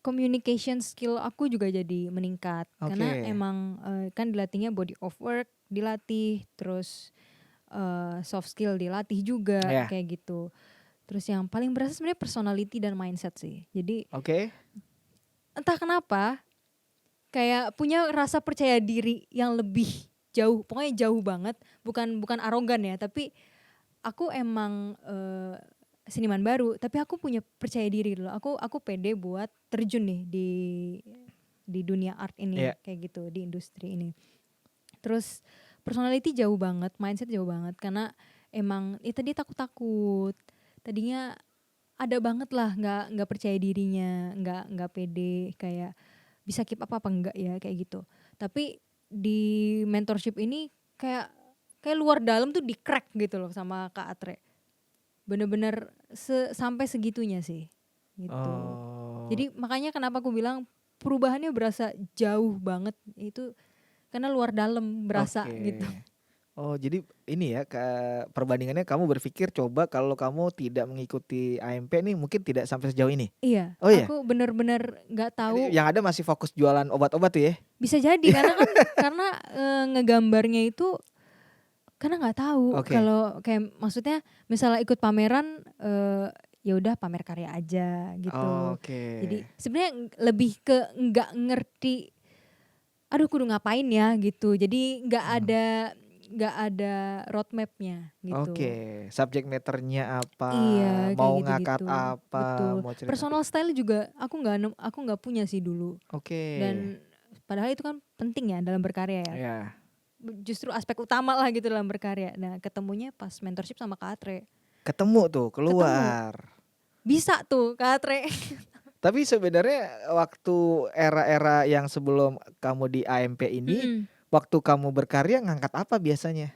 communication skill aku juga jadi meningkat karena emang kan dilatihnya body of work dilatih, terus soft skill dilatih juga kayak gitu. Terus yang paling berasa sebenarnya personality dan mindset sih. Jadi entah kenapa kayak punya rasa percaya diri yang lebih jauh, pokoknya jauh banget. Bukan arogan ya, tapi aku emang seniman baru, tapi aku punya percaya diri loh. Aku pede buat terjun nih di dunia art ini kayak gitu, di industri ini. Terus personality jauh banget, mindset jauh banget karena emang tadi takut-takut. Tadinya ada banget lah nggak percaya dirinya, nggak pede, kayak bisa keep up apa enggak ya kayak gitu. Tapi di mentorship ini kayak luar dalam tuh di crack gitu loh sama Kak Atre. Bener-bener sampai segitunya sih gitu. Jadi makanya kenapa aku bilang perubahannya berasa jauh banget itu karena luar dalam berasa gitu. Oh jadi ini ya perbandingannya kamu berpikir coba kalau kamu tidak mengikuti AMP nih mungkin tidak sampai sejauh ini. Iya, aku bener-bener gak tahu. Yang ada masih fokus jualan obat-obat tuh ya? Bisa jadi karena kan karena ngegambarnya itu karena nggak tahu kalau kayak maksudnya misalnya ikut pameran ya udah pamer karya aja gitu. Jadi sebenarnya lebih ke nggak ngerti. Aduh kudu ngapain ya gitu. Jadi nggak ada roadmapnya gitu. Subject matternya apa? Iya, mau kayak ngangkat gitu-gitu. apa? Betul. Mau cerita. Personal style juga aku nggak punya sih dulu. Dan padahal itu kan penting ya dalam berkarya ya. Justru aspek utama lah gitu dalam berkarya. Nah ketemunya pas mentorship sama Kak Atre. Ketemu tuh keluar. Bisa tuh Kak Atre. Tapi sebenarnya waktu era-era yang sebelum kamu di AMP ini, waktu kamu berkarya ngangkat apa biasanya?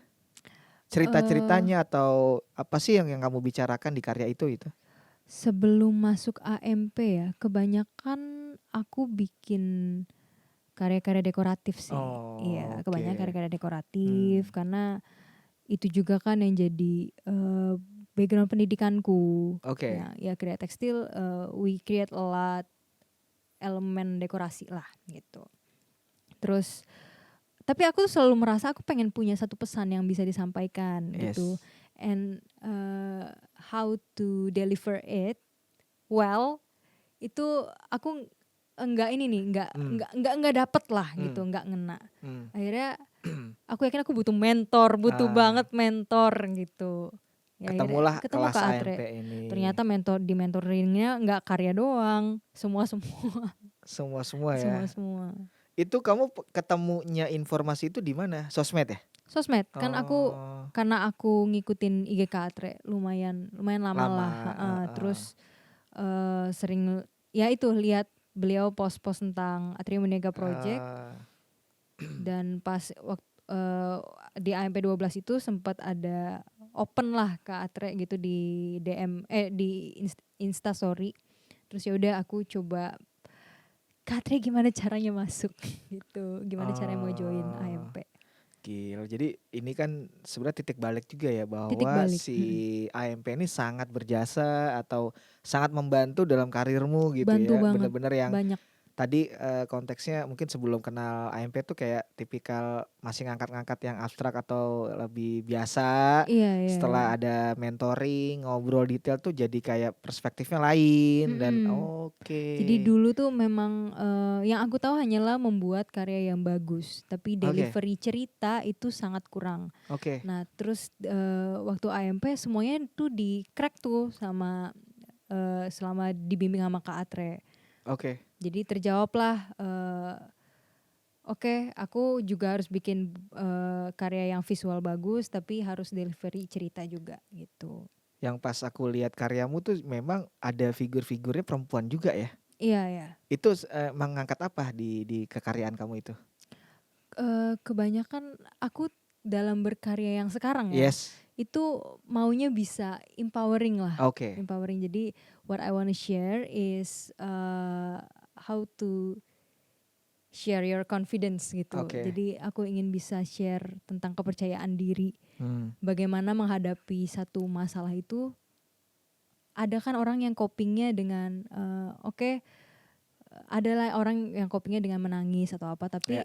Cerita-ceritanya atau apa sih yang kamu bicarakan di karya itu? Sebelum masuk AMP ya, kebanyakan aku bikin karya-karya dekoratif sih. Iya, kebanyakan karya-karya dekoratif karena itu juga kan yang jadi background pendidikanku. Ya kreatif tekstil, we create a lot elemen dekorasi lah gitu. Terus tapi aku selalu merasa aku pengen punya satu pesan yang bisa disampaikan gitu. And how to deliver it well itu aku enggak dapet lah gitu, enggak ngena. Akhirnya aku yakin aku butuh banget mentor gitu. Ya, ketemu Kak Atre. ini. Ternyata di mentoringnya enggak karya doang, semua. Semua ya. Semua. Itu kamu ketemunya informasi itu di mana? Sosmed ya? Sosmed. Kan karena aku ngikutin IG Kak Atre lumayan lama lah. Terus sering ya itu lihat beliau post-post tentang Atria Mega Project. Dan pas waktu di AMP 12 itu sempat ada open lah Kak Atre gitu di DM di Insta story. Terus ya udah aku coba Kak Atre gimana caranya masuk gitu. Gimana caranya mau join AMP. Gila, jadi ini kan sebenarnya titik balik juga ya bahwa si AMP ini sangat berjasa atau sangat membantu dalam karirmu gitu. Bantu ya. Bener-bener yang banyak. Tadi konteksnya mungkin sebelum kenal AMP tuh kayak tipikal masih ngangkat-ngangkat yang abstrak atau lebih biasa. Setelah ada mentoring, ngobrol detail tuh jadi kayak perspektifnya lain dan Jadi dulu tuh memang yang aku tahu hanyalah membuat karya yang bagus, tapi delivery cerita itu sangat kurang. Nah, terus waktu AMP semuanya tuh di crack tuh sama selama dibimbing sama Kak Atre. Jadi terjawablah oke, aku juga harus bikin karya yang visual bagus tapi harus delivery cerita juga gitu. Yang pas aku lihat karyamu tuh memang ada figur-figurnya perempuan juga ya. Iya ya. Itu mengangkat apa di kekaryaan kamu itu? Kebanyakan aku dalam berkarya yang sekarang ya, Yes. itu maunya bisa empowering lah. Oke. Empowering. Jadi what I wanna share is how to share your confidence gitu. Oke. Jadi aku ingin bisa share tentang kepercayaan diri. Bagaimana menghadapi satu masalah itu. Ada kan orang yang copingnya dengan adalah orang yang copingnya dengan menangis atau apa, tapi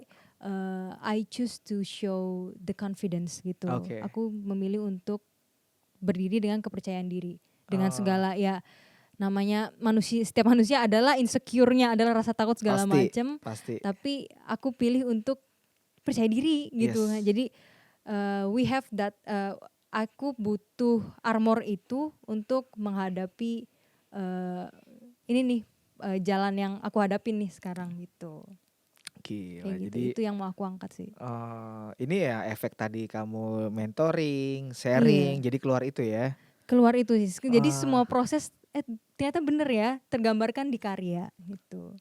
I choose to show the confidence gitu. Oke. Aku memilih untuk berdiri dengan kepercayaan diri, dengan segala ya namanya manusia, setiap manusia adalah insecure-nya, adalah rasa takut segala macam. Pasti. Tapi aku pilih untuk percaya diri gitu. Yes. Jadi we have that. Aku butuh armor itu untuk menghadapi ini nih jalan yang aku hadapin nih sekarang gitu. Gila, gitu. jadi itu yang mau aku angkat sih. Ini ya efek tadi kamu mentoring, sharing, jadi keluar itu ya. Keluar itu sih. Jadi semua proses ternyata bener ya, tergambarkan di karya gitu.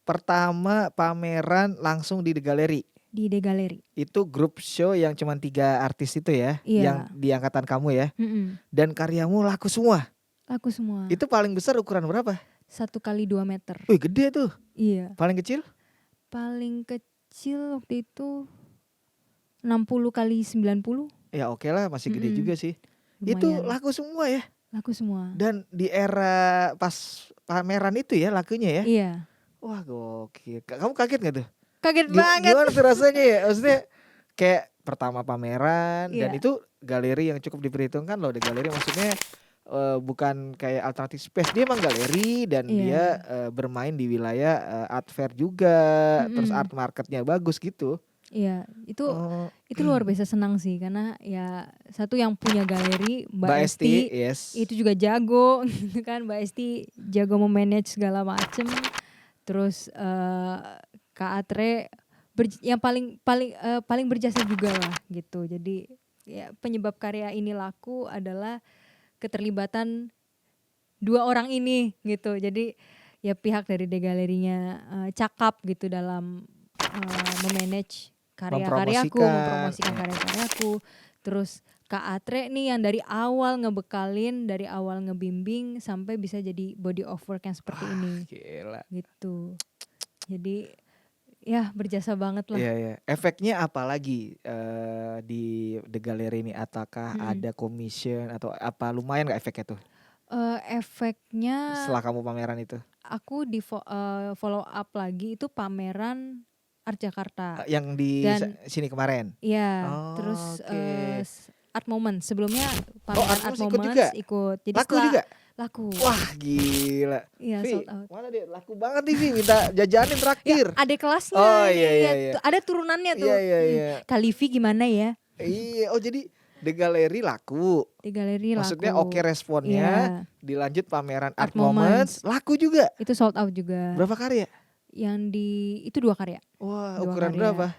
Pertama pameran langsung di The Gallery. Di The Gallery. Itu grup show yang cuma 3 artis itu ya, yang di angkatan kamu ya. Dan karyamu laku semua. Laku semua. Itu paling besar ukuran berapa? 1 kali 2 meter. Wih, gede tuh. Iya. Paling kecil? Paling kecil waktu itu 60 kali 90. Ya oke lah, masih gede juga sih. Lumayan. Itu laku semua ya? Laku semua. Dan di era pas pameran itu ya lakunya ya? Iya. Wah gokil. Kamu kaget gak tuh? Kaget banget. Gimana tuh rasanya ya? Maksudnya kayak pertama pameran dan itu galeri yang cukup diperhitungkan loh. The Gallery maksudnya bukan kayak alternative space, dia emang galeri dan dia bermain di wilayah art fair juga, terus art marketnya bagus gitu. Iya, itu luar biasa senang sih karena ya satu yang punya galeri Mbak Esti yes. Itu juga jago gitu kan. Mbak Esti jago memanage segala macem. Terus Kak Atre yang paling berjasa juga lah gitu. Jadi ya penyebab karya ini laku adalah keterlibatan 2 orang ini gitu. Jadi ya pihak dari The Gallery-nya cakap gitu dalam memanage karya-karyaku, mempromosikan karya-karyaku. Terus Kak Atre nih yang dari awal ngebekalin, dari awal ngebimbing sampai bisa jadi body of work yang seperti ini. Gila. Gitu. Jadi ya berjasa banget lah. Iya. Efeknya apa lagi di The Gallery ini? Apakah ada commission atau apa, lumayan gak efeknya tuh? Efeknya setelah kamu pameran itu? Aku di follow up lagi itu pameran Art Jakarta. Yang di sini kemarin? Iya, terus Art Moment. Sebelumnya pameran Art Moment ikut. Jadi laku juga? Laku. Wah gila. Iya, sold out. Mana dia? Laku banget nih Vi, minta jajanin traktir. Ya, ada kelasnya. Oh iya. Ada turunannya tuh. Iya. Kali Vi gimana ya? Iya, jadi The Gallery laku. The Gallery laku. Maksudnya oke responnya, dilanjut pameran Art Moments, laku juga. Itu sold out juga. Berapa karya? Itu 2 karya. Wah, ukuran berapa?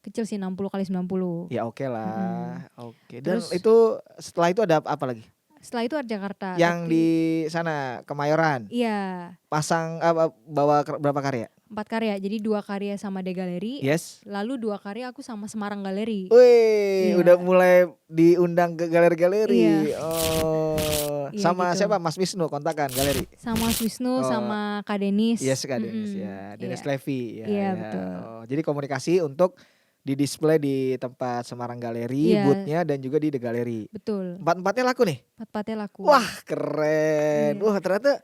Kecil sih, 60 kali 90. Ya oke lah. Oke. Dan terus, itu setelah itu ada apa lagi? Setelah itu Art Jakarta. Yang di sana Kemayoran. Iya. Pasang bawa berapa karya? 4 karya. Jadi 2 karya sama The Gallery. Yes. Lalu 2 karya aku sama Semarang Gallery. Wih, udah mulai diundang ke galeri-galeri. Iya. Sama gitu. siapa? Mas Wisnu kontakan galeri. Sama Mas Wisnu, sama Kak Denis. Yes, Kak Denis ya. Denis Levi ya. Iya, betul. Jadi komunikasi untuk di display di tempat Semarang Galeri, booth-nya dan juga di The Gallery. Betul. 4-4-nya laku nih? 4-4-nya laku. Wah, keren. Wah, ternyata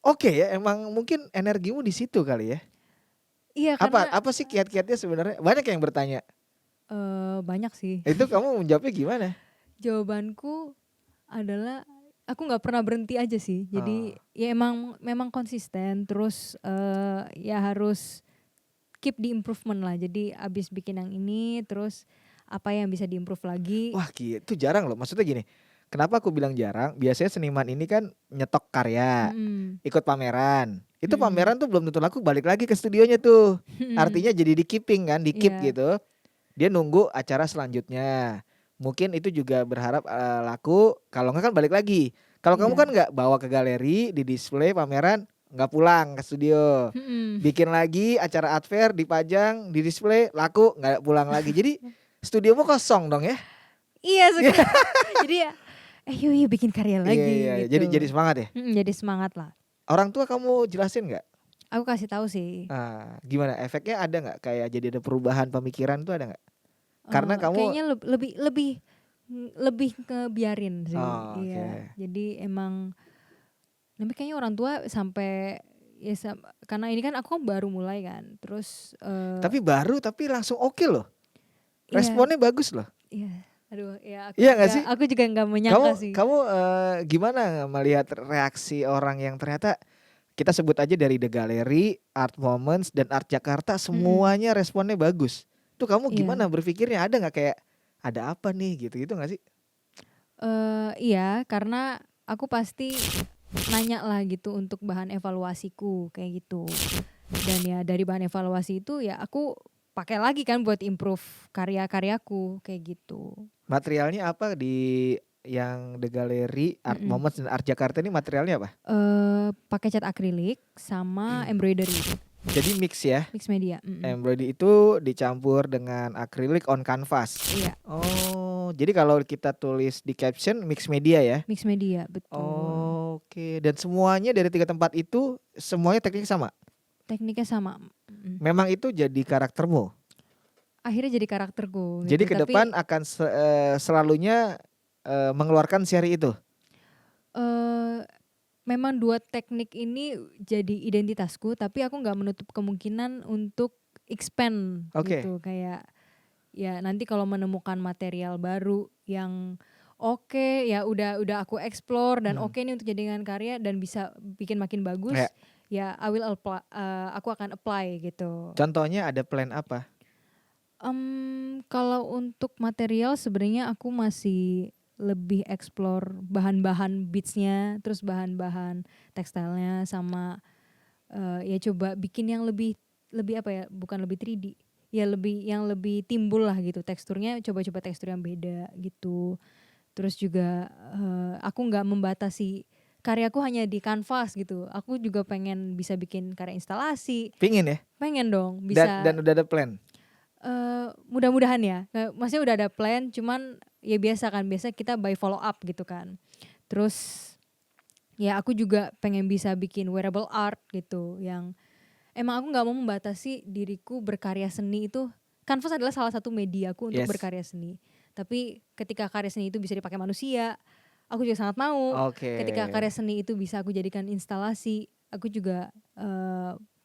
oke ya, emang mungkin energimu di situ kali ya. Iya, karena apa sih kiat-kiatnya sebenarnya? Banyak yang bertanya. Banyak sih. Itu kamu menjawabnya gimana? Jawabanku adalah aku nggak pernah berhenti aja sih. Jadi ya memang konsisten. Terus ya harus keep di improvement lah. Jadi abis bikin yang ini terus apa yang bisa diimprove lagi. Wah, itu jarang loh. Maksudnya gini, Kenapa aku bilang jarang? Biasanya seniman ini kan nyetok karya, ikut pameran. Itu pameran tuh belum tentu laku, balik lagi ke studionya tuh. Artinya jadi di keeping kan, di keep gitu. Dia nunggu acara selanjutnya. Mungkin itu juga berharap laku, kalau enggak kan balik lagi. Kalau kamu kan enggak, bawa ke galeri, di display pameran, enggak pulang ke studio. Bikin lagi acara art fair, dipajang, di display, laku, enggak pulang lagi. Jadi studiomu kosong dong ya? Iya sekarang. Jadi ya yuk bikin karya lagi Iya. gitu. Jadi semangat ya? Jadi semangat lah. Orang tua kamu jelasin nggak? Aku kasih tahu sih. Gimana efeknya, ada nggak kayak jadi ada perubahan pemikiran tuh, ada nggak? Karena kamu kayaknya lebih ke biarin sih. Iya. Okay. Jadi emang kayaknya orang tua sampai ya karena ini kan aku baru mulai kan. Terus tapi langsung oke loh. Responnya bagus loh. Iya. Aduh, ya aku juga nggak menyangka sih. Kamu gimana melihat reaksi orang yang ternyata kita sebut aja dari The Gallery, Art Moments, dan Art Jakarta, semuanya responnya bagus. Tuh kamu gimana berpikirnya, ada nggak kayak ada apa nih gitu nggak sih? Iya, karena aku pasti nanya lah gitu untuk bahan evaluasiku kayak gitu. Dan ya dari bahan evaluasi itu ya aku pakai lagi kan buat improve karya-karyaku kayak gitu. Materialnya apa di yang The Gallery, Art Moments, dan Art Jakarta ini materialnya apa? Pakai cat akrilik sama embroidery. Jadi mix ya? Mix media. Embroidery itu dicampur dengan akrilik on canvas. Iya. Oh, jadi kalau kita tulis di caption mix media ya? Mix media, betul. Oke. Dan semuanya dari 3 tempat itu semuanya tekniknya sama? Tekniknya sama. Memang itu jadi karaktermu? Akhirnya jadi karakterku. Jadi ke depan akan selalunya mengeluarkan seri itu? Memang 2 teknik ini jadi identitasku, tapi aku nggak menutup kemungkinan untuk expand gitu. Kayak ya nanti kalau menemukan material baru yang ya udah aku explore dan nih untuk jadikan karya dan bisa bikin makin bagus, ya I will apply, aku akan apply gitu. Contohnya ada plan apa? Kalau untuk material sebenarnya aku masih lebih explore bahan-bahan beadsnya, terus bahan-bahan tekstilnya, sama ya coba bikin yang lebih apa ya, bukan lebih 3D, ya yang lebih timbul lah gitu teksturnya, coba-coba tekstur yang beda gitu. Terus juga aku nggak membatasi karyaku hanya di kanvas gitu, aku juga pengen bisa bikin karya instalasi. Pingin ya? Pengen dong bisa. Dan udah ada plan? Mudah-mudahan ya, maksudnya udah ada plan, cuman ya biasa kita by follow up gitu kan. Terus ya aku juga pengen bisa bikin wearable art gitu, yang emang aku gak mau membatasi diriku berkarya seni itu. Canvas adalah salah satu mediaku untuk berkarya seni, tapi ketika karya seni itu bisa dipakai manusia, aku juga sangat mau. Ketika karya seni itu bisa aku jadikan instalasi, aku juga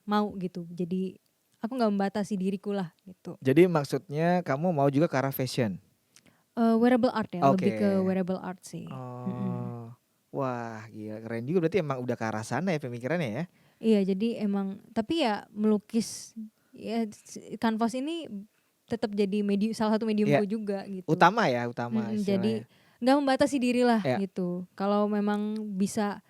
mau gitu. Jadi aku gak membatasi diriku lah gitu. Jadi maksudnya kamu mau juga ke arah fashion? Wearable art ya, lebih ke wearable art sih. Wah gila, keren juga, berarti emang udah ke arah sana ya pemikirannya ya? Iya, jadi emang, tapi ya melukis ya kanvas ini tetap jadi salah satu mediumku juga gitu. Utama. Jadi gak membatasi diri lah gitu. Kalau memang bisa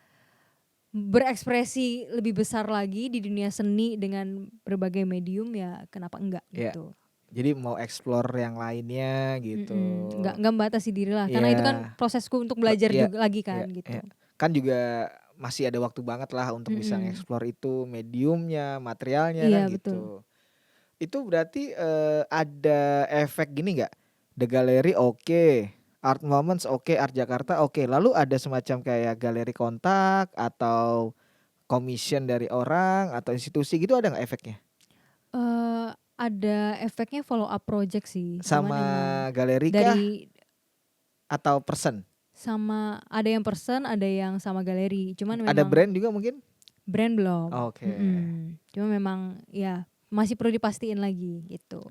berekspresi lebih besar lagi di dunia seni dengan berbagai medium, ya kenapa enggak gitu. Jadi mau explore yang lainnya gitu. Nggak membatasi diri lah, karena itu kan prosesku untuk belajar juga lagi kan gitu. Kan juga masih ada waktu banget lah untuk bisa nge-explore itu mediumnya, materialnya kan gitu. Betul. Itu berarti ada efek gini nggak? The Gallery Art Moments Art Jakarta lalu ada semacam kayak galeri kontak atau commission dari orang atau institusi gitu, ada nggak efeknya? Ada efeknya follow up project sih. Sama galeri kah? Atau person? Sama, ada yang person, ada yang sama galeri. Cuman memang ada brand juga mungkin? Brand belum. Cuma memang ya masih perlu dipastiin lagi gitu.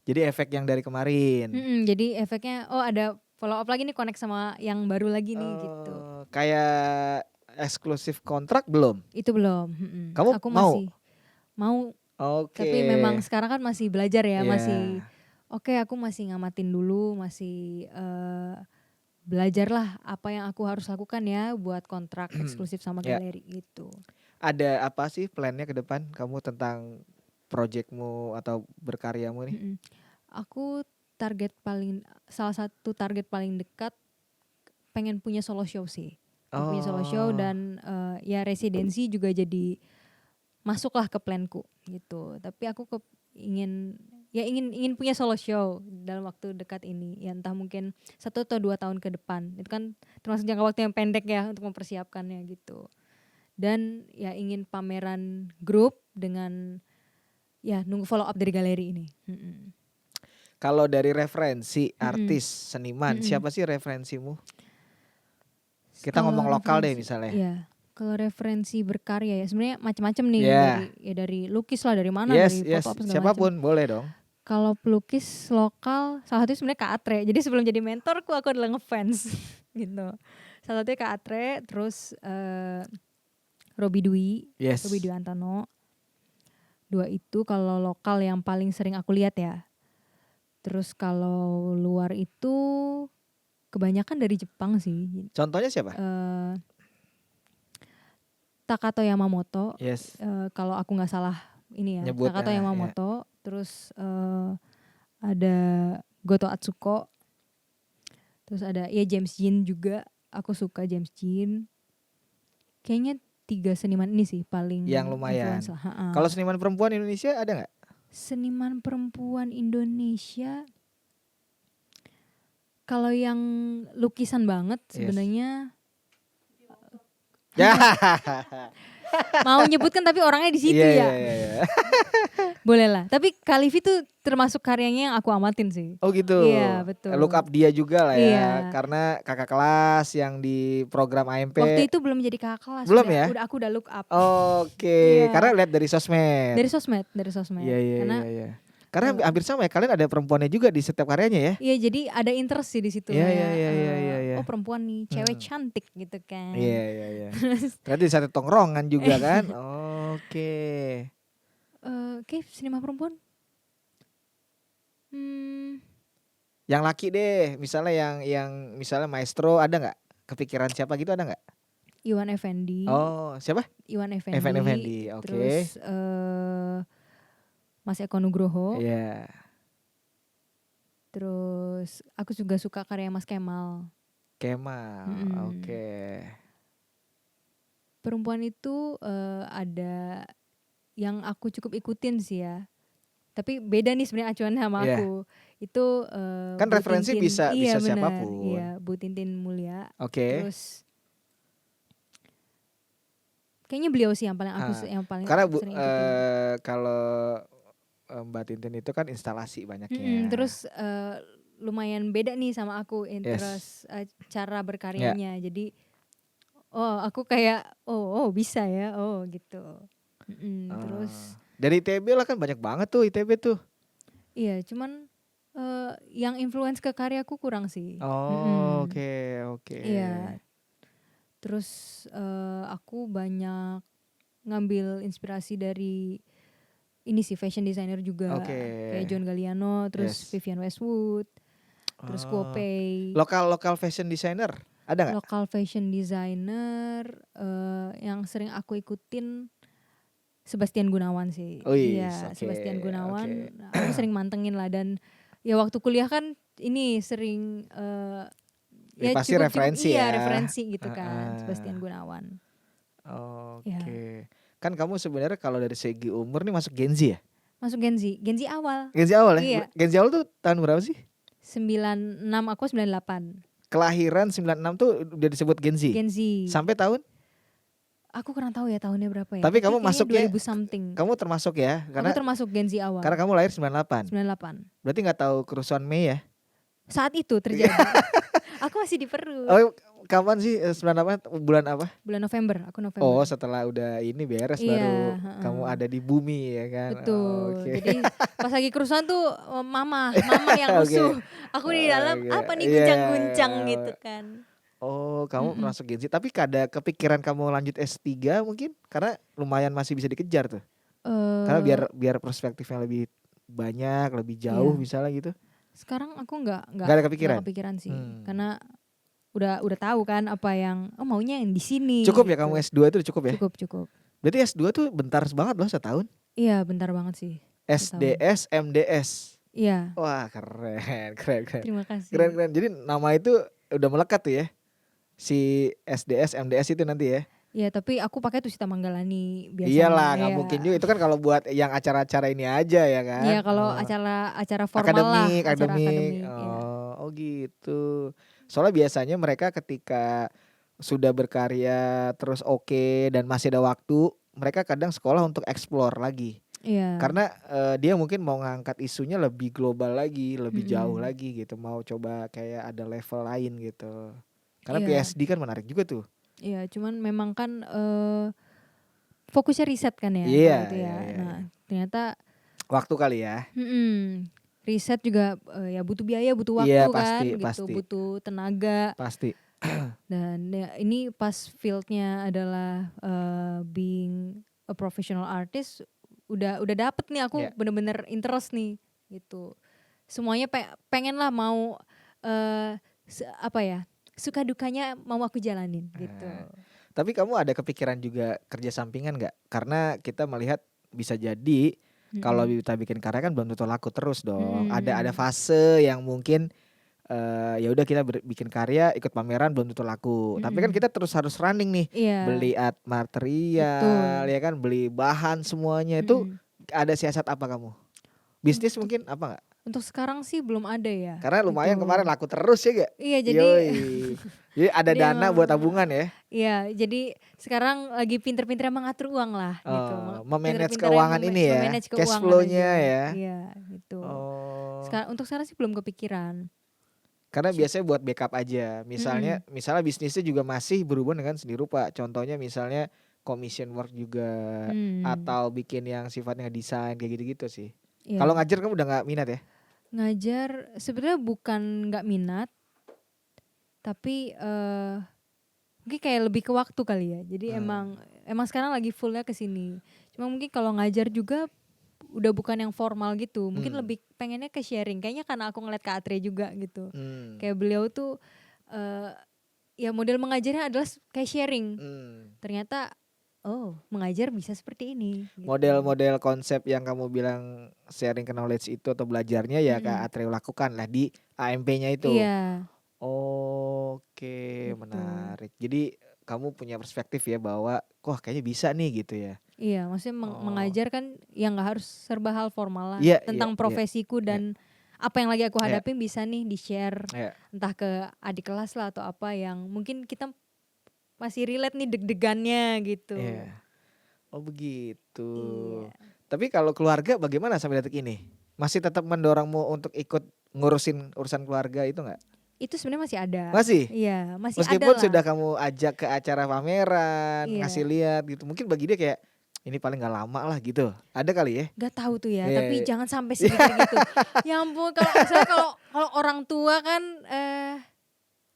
Jadi efek yang dari kemarin. Jadi efeknya ada follow up lagi nih, connect sama yang baru lagi nih gitu. Kayak eksklusif kontrak belum? Itu belum. Kamu aku masih mau. Tapi memang sekarang kan masih belajar ya, masih aku masih ngamatin dulu, masih belajarlah apa yang aku harus lakukan ya buat kontrak eksklusif sama Ya. galeri gitu. Ada apa sih plannya ke depan kamu tentang projectmu atau berkaryamu nih? Aku salah satu target paling dekat pengen punya solo show sih. Punya solo show dan ya residensi juga jadi masuklah ke planku gitu. Tapi aku ingin punya solo show dalam waktu dekat ini. Ya entah mungkin 1 atau 2 tahun ke depan. Itu kan termasuk jangka waktu yang pendek ya untuk mempersiapkannya gitu. Dan ya ingin pameran grup dengan ya nunggu follow up dari galeri ini. Kalau dari referensi artis, seniman, siapa sih referensimu? Kita ngomong lokal deh misalnya. Iya. Kalau referensi berkarya ya sebenarnya macam-macam nih dari lukis lah, dari mana, dari foto apa segala siapapun macam. Boleh dong. Kalau pelukis lokal salah satunya sebenarnya Kak Atre. Jadi sebelum jadi mentorku aku adalah ngefans gitu. Salah satunya Kak Atre, terus Robi Dwi Antano. 2 itu kalau lokal yang paling sering aku lihat ya. Terus kalau luar itu kebanyakan dari Jepang sih. Contohnya siapa? Takato Yamamoto. Yes. Kalau aku nggak salah ini ya. Nyebut, Takato Yamamoto. Terus ada Goto Atsuko. Terus ada ya James Jean juga. Aku suka James Jean. Kayaknya 3 seniman ini sih paling yang lumayan. Kalau seniman perempuan Indonesia ada nggak? Seniman perempuan Indonesia, kalau yang lukisan banget sebenarnya mau nyebutkan tapi orangnya di situ ya. Boleh lah. Tapi Kalivi tuh termasuk karyanya yang aku amatin sih. Oh gitu. Iya betul. Look up dia juga lah ya. Karena kakak kelas yang di program AMP. Waktu itu belum jadi kakak kelas. Belum ya? Aku udah look up. Oke. Karena lihat dari sosmed. Dari sosmed. Iya. Karena hampir sama ya, kalian ada perempuannya juga di setiap karyanya ya? Iya, jadi ada interest sih di situ. Iya. Oh perempuan nih, cewek cantik gitu kan. Iya. Ternyata di satu tongkrongan juga kan? Oke. Oke, seniman perempuan. Yang laki deh, misalnya yang misalnya maestro, ada nggak? Kepikiran siapa gitu, ada nggak? Iwan Effendi. Oh, siapa? Iwan Effendi. Oke. Terus Mas Eko Nugroho. Iya. Terus aku juga suka karya Mas Kemal. Oke. Perempuan itu ada yang aku cukup ikutin sih ya. Tapi beda nih sebenarnya acuannya sama aku. Itu kan Bu referensi Tintin. bisa siapapun. Iya, Bu Tintin Mulia. Oke. Terus kayaknya beliau sih yang paling karena sering ikutin. Kalau Mbak Tintin itu kan instalasi banyaknya. Terus lumayan beda nih sama aku interest cara berkaryanya. Jadi aku kayak bisa ya, gitu. Terus dari ITB lah kan banyak banget tuh ITB tuh. Iya, cuman yang influence ke karyaku kurang sih. Oke. Iya. Terus aku banyak ngambil inspirasi dari ini sih fashion designer juga. Kayak John Galliano, terus Vivienne Westwood, terus Kuo Pei. Lokal fashion designer ada nggak? Lokal fashion designer yang sering aku ikutin Sebastian Gunawan sih. Sebastian Gunawan. Aku sering mantengin lah, dan ya waktu kuliah kan ini sering ya pasti cukup, referensi ya. Referensi gitu kan, Sebastian Gunawan. Oke. Kan kamu sebenarnya kalau dari segi umur nih masuk Gen Z ya? Masuk Gen Z awal. Gen Z awal ya? Iya. Gen Z awal tuh tahun berapa sih? 96, aku 98. Kelahiran 96 tuh udah disebut Gen Z? Gen Z. Sampai tahun? Aku kurang tahu ya tahunnya berapa ya. Tapi kamu masuknya 2000 something. Kamu termasuk ya? Aku termasuk Gen Z awal. Karena kamu lahir 98. 98. Berarti gak tahu kerusuhan Mei ya? Saat itu terjadi. Aku masih di Peru. Kapan sih 98? Bulan apa? Bulan November, aku November. Oh, setelah udah ini beres baru kamu ada di bumi ya kan? Betul. Jadi pas lagi kerusuhan tuh mama yang rusuh. Aku di dalam apa nih guncang-guncang gitu kan. Oh, kamu masuk Gen Z. Tapi ada kepikiran kamu lanjut S3 mungkin? Karena lumayan masih bisa dikejar tuh. Karena biar perspektifnya lebih banyak, lebih jauh misalnya gitu. Sekarang aku nggak ada kepikiran? Nggak kepikiran sih. Karena udah tahu kan apa yang maunya yang di sini. Cukup gitu. ya kamu S2 itu cukup ya? Cukup. Berarti S2 tuh bentar banget loh setahun. Iya bentar banget sih. SDS, MDS. Iya. Wah keren. Terima kasih. Keren. Jadi nama itu udah melekat tuh ya. Si SDS, MDS itu nanti ya. Iya tapi aku pakai tuh Sita Manggalani biasanya. Iyalah nggak mungkin juga itu kan kalau buat yang acara-acara ini aja ya kan. Iya kalau acara formal akademik, lah. Acara akademik. Oh gitu. Soalnya biasanya mereka ketika sudah berkarya terus oke dan masih ada waktu, mereka kadang sekolah untuk explore lagi. Iya. Karena dia mungkin mau ngangkat isunya lebih global lagi, lebih jauh lagi gitu. Mau coba kayak ada level lain gitu. Karena PhD kan menarik juga tuh. Iya, cuman memang kan fokusnya riset kan ya. Iya. Nah, ternyata waktu kali ya. Riset juga ya butuh biaya, butuh waktu iya, kan, pasti. gitu, butuh tenaga. Pasti. Dan ya, ini pas fieldnya adalah being a professional artist, udah dapet nih aku bener-bener interest nih, gitu. Semuanya pengen lah mau suka dukanya mau aku jalanin gitu. Tapi kamu ada kepikiran juga kerja sampingan gak? Karena kita melihat bisa jadi kalau kita bikin karya kan belum tentu laku terus dong. Ada fase yang mungkin ya udah kita bikin karya ikut pameran belum tentu laku. Tapi kan kita terus harus running nih. Beli art material. Betul. Ya kan, beli bahan semuanya. Itu ada siasat apa kamu? Bisnis mungkin apa gak? Untuk sekarang sih belum ada ya. Karena lumayan kemarin laku terus ya gak? Iya jadi jadi ada dana buat tabungan ya. Iya jadi sekarang lagi pinter-pinter mengatur uang lah gitu. Memanage keuangan ini ya. Cash flow-nya ya. Iya gitu. Untuk sekarang sih belum kepikiran. Karena biasanya buat backup aja. Misalnya bisnisnya juga masih berhubungan dengan seni rupa. Contohnya misalnya commission work juga. Atau bikin yang sifatnya desain kayak gitu-gitu sih. Kalau ngajar kamu udah gak minat ya? Ngajar sebenarnya bukan gak minat. Tapi mungkin kayak lebih ke waktu kali ya. Jadi emang sekarang lagi fullnya ke sini. Cuma mungkin kalau ngajar juga udah bukan yang formal gitu. Mungkin lebih pengennya ke sharing. Kayaknya karena aku ngeliat Kak Atre juga gitu. Kayak beliau tuh ya model mengajarnya adalah kayak sharing. Ternyata mengajar bisa seperti ini. Gitu. Model-model konsep yang kamu bilang sharing knowledge itu atau belajarnya ya Kak Atre lakukan lah di AMP-nya itu. Iya. Oke, gitu. Menarik. Jadi kamu punya perspektif ya bahwa kayaknya bisa nih gitu ya. Iya, maksudnya mengajar kan yang gak harus serba hal formal lah. Tentang profesiku dan apa yang lagi aku hadapin bisa nih di-share. Entah ke adik kelas lah atau apa yang mungkin kita masih relate nih deg-degannya gitu. Oh begitu. Tapi kalau keluarga bagaimana sampai detik ini? Masih tetap mendorongmu untuk ikut ngurusin urusan keluarga itu gak? Itu sebenarnya masih ada. Masih? Iya, masih meskipun ada lah. Sudah kamu ajak ke acara pameran, ngasih lihat gitu. Mungkin bagi dia kayak ini paling gak lama lah gitu. Ada kali ya? Gak tahu tuh ya, tapi jangan sampai sedikit gitu. Ya ampun, kalau orang tua kan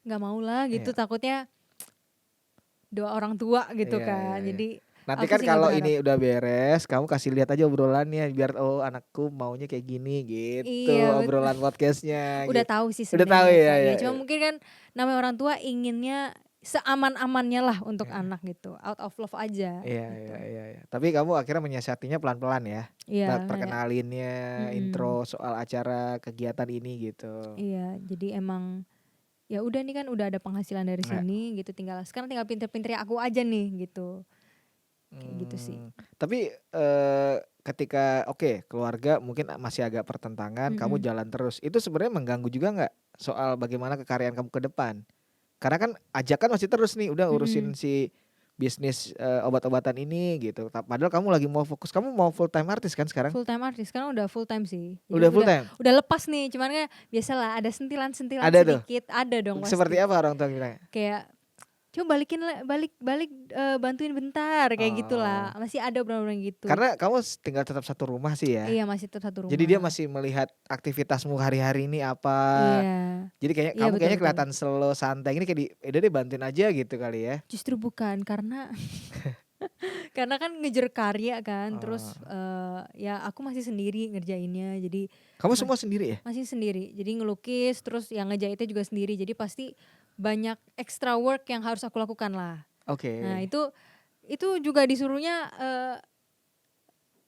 gak mau lah gitu, takutnya doa orang tua gitu kan. Jadi nanti kan kalau ini udah beres, kamu kasih lihat aja obrolannya biar anakku maunya kayak gini gitu. Obrolan podcastnya. Udah gitu. tahu sih sebenarnya. Udah tahu ya. Cuma mungkin kan namanya orang tua inginnya seaman-amannya lah untuk anak gitu. Out of love aja. Iya. Tapi kamu akhirnya menyiasatinya pelan-pelan ya. Perkenalinnya, intro soal acara kegiatan ini gitu. Iya, jadi emang ya udah nih kan udah ada penghasilan dari sini gitu, sekarang tinggal pinter-pinter aku aja nih gitu. Kayak gitu sih. Tapi ketika keluarga mungkin masih agak pertentangan, kamu jalan terus. Itu sebenarnya mengganggu juga nggak soal bagaimana kekaryaan kamu ke depan? Karena kan ajakan masih terus nih, udah urusin si bisnis obat-obatan ini gitu. Padahal kamu lagi mau fokus, kamu mau full time artis kan sekarang? Full time artis, sekarang udah full time sih. Jadi udah full time? Udah lepas nih, cuman kan biasalah ada sentilan-sentilan sedikit. Ada dong pasti. Seperti apa orang tua bilang? Kayak coba balik bantuin bentar kayak gitulah. Masih ada obrolan gitu. Karena kamu tinggal tetap satu rumah sih ya. Iya, masih tetap satu rumah. Jadi dia masih melihat aktivitasmu hari-hari ini apa. Iya. Jadi kamu kayaknya kelihatan slow, santai. Ini kayak udah deh bantuin aja gitu kali ya. Justru bukan, karena karena kan ngejar karya kan. Terus ya aku masih sendiri ngerjainnya. Jadi kamu semua sendiri ya? Masih sendiri. Jadi ngelukis terus yang ngejahitnya juga sendiri. Jadi pasti banyak extra work yang harus aku lakukan lah. Oke. Nah itu juga disuruhnya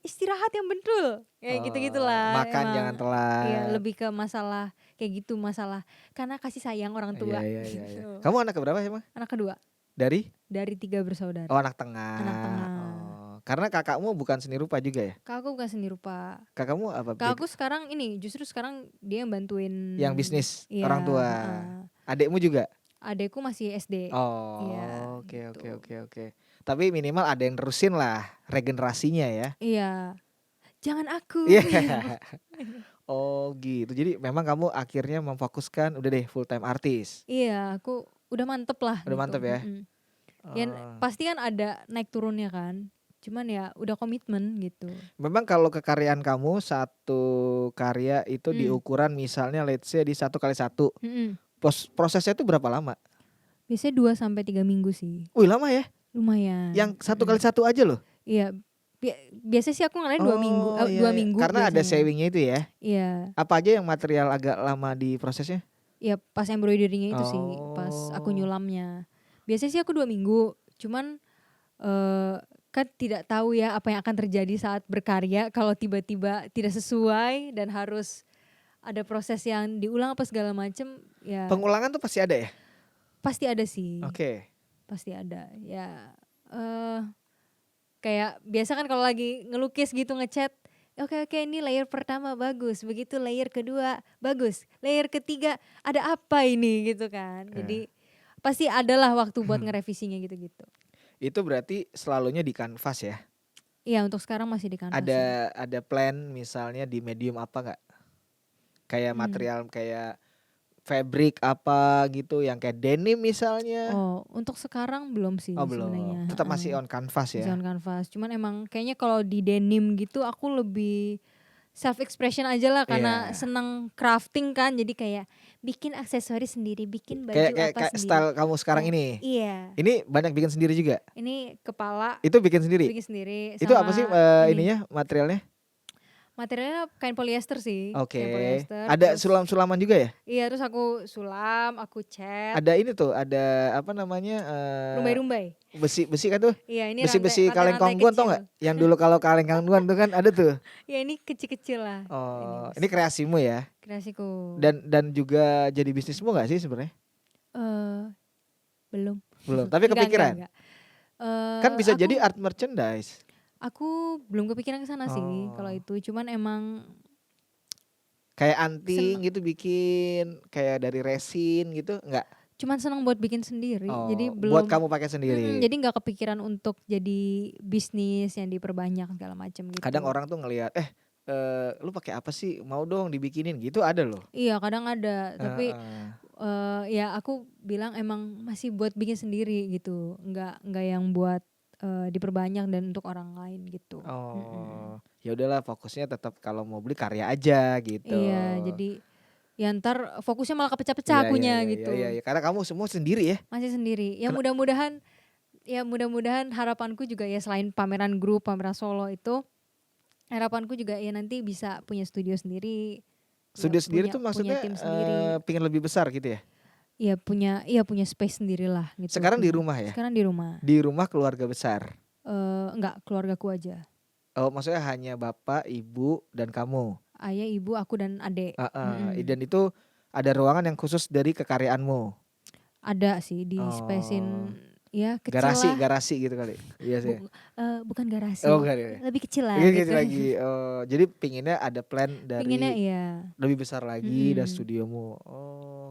istirahat yang betul, kayak gitu-gitulah Makan emang. jangan telat. Iya, lebih ke masalah kayak gitu, masalah karena kasih sayang orang tua. Iya. Gitu. Kamu anak keberapa emang? Anak kedua. Dari 3 bersaudara. anak tengah. Anak tengah. Karena kakakmu bukan seni rupa juga ya? Kakakku bukan seni rupa. Kakakmu apa? Kakakku sekarang justru sekarang dia yang bantuin. Yang bisnis iya, orang tua. Adekmu juga? Adekku masih SD. Oh, oke. Tapi minimal ada yang nerusin lah regenerasinya ya. Iya. Jangan aku. Iya. Oh gitu. Jadi memang kamu akhirnya memfokuskan udah deh full time artis. Iya, aku udah mantep lah. Udah gitu. mantep ya. Ya pasti kan ada naik turunnya kan. Cuman ya udah komitmen gitu. Memang kalau kekaryaan kamu satu karya itu di ukuran misalnya let's say di 1x1. Prosesnya itu berapa lama? Biasanya 2-3 minggu sih. Wih lama ya? Lumayan. Yang 1x1 aja loh? Iya. Biasanya sih aku ngelain 2 minggu. 2 minggu karena biasanya. ada savingnya itu ya? Iya. Apa aja yang material agak lama di prosesnya? Ya pas embroidery-nya itu sih. Pas aku nyulamnya. Biasanya sih aku 2 minggu. Cuman kan tidak tahu ya apa yang akan terjadi saat berkarya. Kalau tiba-tiba tidak sesuai dan harus ada proses yang diulang apa segala macem. Ya. Pengulangan tuh pasti ada ya? Pasti ada sih. Oke. Pasti ada. Ya kayak biasa kan kalau lagi ngelukis gitu ngecat, oke ini layer pertama bagus, begitu layer kedua bagus, layer ketiga ada apa ini gitu kan. Jadi pasti adalah waktu buat ngerevisinya gitu-gitu. Itu berarti selalunya di kanvas ya? Iya, untuk sekarang masih di kanvas. Ada plan misalnya di medium apa nggak? Kayak material kayak fabric apa gitu yang kayak denim misalnya? Oh, untuk sekarang belum sih sebenarnya. Tetap masih on canvas ya? Masih on canvas. Cuman emang kayaknya kalau di denim gitu aku lebih self expression aja lah karena seneng crafting kan. Jadi kayak bikin aksesoris sendiri, bikin baju kayak sendiri. Style kamu sekarang ini? Iya. Ini banyak bikin sendiri juga? Ini kepala. Itu bikin sendiri? Bikin sendiri. Itu apa sih ininya materialnya? Materialnya kain polyester sih. Oke. Polyester, ada sulam-sulaman juga ya? Iya, terus aku sulam, aku cat. Ada ini tuh, ada apa namanya? Rumbai-rumbai. Besi kan tuh? Iya, ini besi kaleng kongguan tau gak? Yang dulu kalau kaleng kongguan tuh kan ada tuh. Ya ini kecil-kecil lah. Oh, ini kreasimu ya? Kreasiku. Dan juga jadi bisnismu gak sih sebenarnya? Belum. Tapi kepikiran? Enggak. Kan bisa jadi art merchandise. Aku belum kepikiran ke sana sih kalau itu. Cuman emang kayak anting gitu bikin, kayak dari resin gitu, enggak? Cuman senang buat bikin sendiri. Jadi belum. Buat kamu pakai sendiri. Jadi nggak kepikiran untuk jadi bisnis yang diperbanyak segala macam gitu. Kadang orang tuh ngelihat, lu pakai apa sih? Mau dong dibikinin gitu, ada loh. Iya, kadang ada. Tapi ya aku bilang emang masih buat bikin sendiri gitu. Enggak yang buat diperbanyak dan untuk orang lain gitu. Ya udahlah, fokusnya tetap kalau mau beli karya aja gitu. Iya, jadi ya ntar fokusnya malah kepecah-pecah akunya gitu. Iya, karena kamu semua sendiri ya. Masih sendiri. Ya mudah-mudahan harapanku juga ya selain pameran grup, pameran solo itu, harapanku juga ya nanti bisa punya studio sendiri. Studio sendiri tuh maksudnya tim sendiri. Pengen lebih besar gitu ya? Iya punya space sendiri lah gitu. Sekarang di rumah ya? Sekarang di rumah. Di rumah keluarga besar? Enggak, keluargaku aja. Oh, maksudnya hanya bapak, ibu, dan kamu? Ayah, ibu, aku dan adik. Dan itu ada ruangan yang khusus dari kekaryaan-mu? Ada sih, di spacein ya kecil lah. Garasi gitu kali. Iya sih. Bukan garasi. Lebih kecil lah. Gitu lagi. Jadi pinginnya ada plan dari lebih besar lagi dari studiomu.